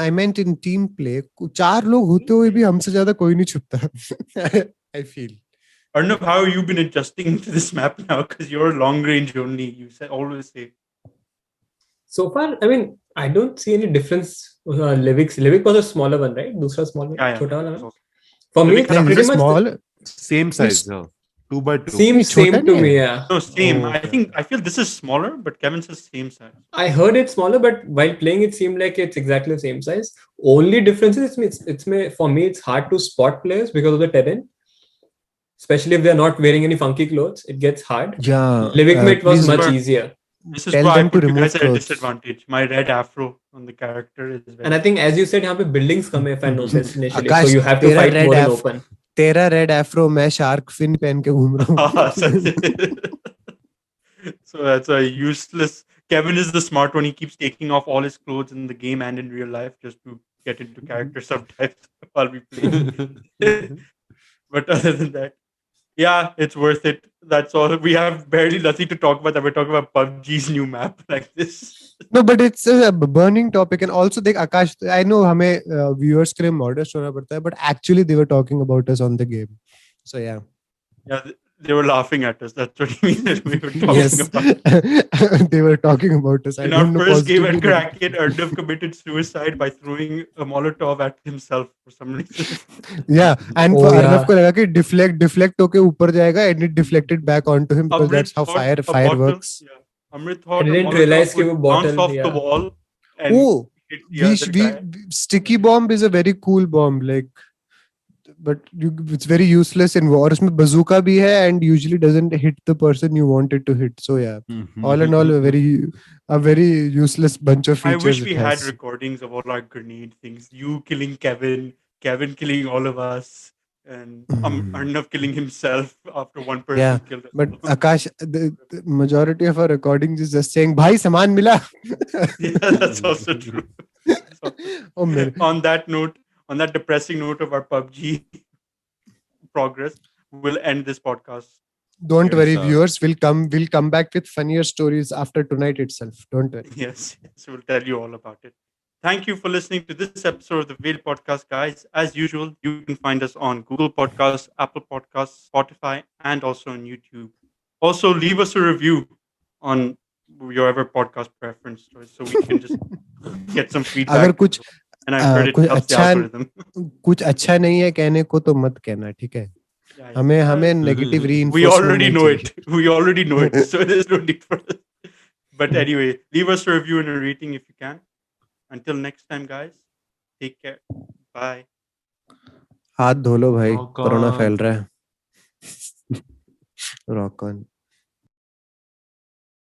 I meant in team play चार लोग होते हुए भी हमसे ज्यादा कोई नहीं छुपता। I feel Arnav, how have you been adjusting to this map now? Because you're long range only. You always say. So far, I mean, I don't see any difference. Livik was a smaller one, right? दूसरा small one, Yeah. छोटा वाला that's one. also- For me, Livik it's has नहीं, pretty it's much small। Same size, yeah. 2x2. seems छोटा same to नहीं me. है। Yeah, No, same. Oh, I okay. think I feel this is smaller, but Kevin says same size. I heard it's smaller, but while playing, it seemed like it's exactly the same size. Only difference is for me, it's hard to spot players because of the terrain. Especially if they're not wearing any funky clothes, it gets hard. Yeah, Livik में it was please much But- easier. This is Tell why I them to put you remove guys at a clothes. disadvantage. My red afro on the character is very. And I think, as you said, यहाँ पे buildings come if I noticed initially, Akash, so you have to तेरा fight red more in af- open. तेरा red Afro, मैं shark fin पहन के घूम रहा हूँ। So that's a useless. Kevin is the smart one. He keeps taking off all his clothes in the game and in real life just to get into character sometimes while we play. But other than that, yeah, it's worth it. That's all. We have barely nothing to talk about. We're talking about PUBG's new map like this. No, but it's a burning topic, and also देख आकाश, I know हमें viewers के लिए modest होना पड़ता है, but actually they were talking about us on the game, so yeah. Yeah, they were laughing at us. That's what you mean that we were talking Yes, about. they were talking about us. I In our don't know first game at positively, Kraken, Arnav committed suicide by throwing a Molotov at himself for some reason. yeah, and Oh, Arnav yeah. को लगा कि deflect होके ऊपर जाएगा, and it deflected back onto him because Amrit that's how thought fire a fire bottle- works. Yeah. Amrit thought I a didn't Molotov realize कि would वो bottle, bounce off the yeah. wall and Oh, hit the other guy. sticky bomb is a very cool bomb, like, but it's very useless in war. उसमें bazooka भी है and usually doesn't hit the person you want it to hit. So yeah, all in all, a very useless bunch of I features. wish we it had has. recordings of all our grenade things. You killing Kevin, Kevin killing all of us, and Arnav killing himself after one person Yeah, killed us. But Akash, the majority of our recordings is just saying, "Bhai, saman mila." Yeah, that's also true. So, Oh man. on that note, on that depressing note of our PUBG progress, we'll end this podcast. Don't Yes, worry, sir. viewers. We'll come back with funnier stories after tonight itself. Don't worry. Yes, we'll tell you all about it. Thank you for listening to this episode of the Whale Podcast, guys. As usual, you can find us on Google Podcasts, Apple Podcasts, Spotify, and also on YouTube. Also, leave us a review. on your ever podcast preference choice, so we can just get some feedback. अगर कुछ and I've heard it कुछ helps the अच्छा algorithm. कुछ अच्छा नहीं है कहने को तो मत कहना, ठीक है? Yeah, हमें yeah. Negative We reinforcement We already नहीं know चाहिए. it. We already know it. So there's no need for it. But anyway, leave us a review and a rating if you can. Until next time, guys. Take care. Bye. हाथ धो लो भाई, Rock corona on. फैल रहा है. Rock on.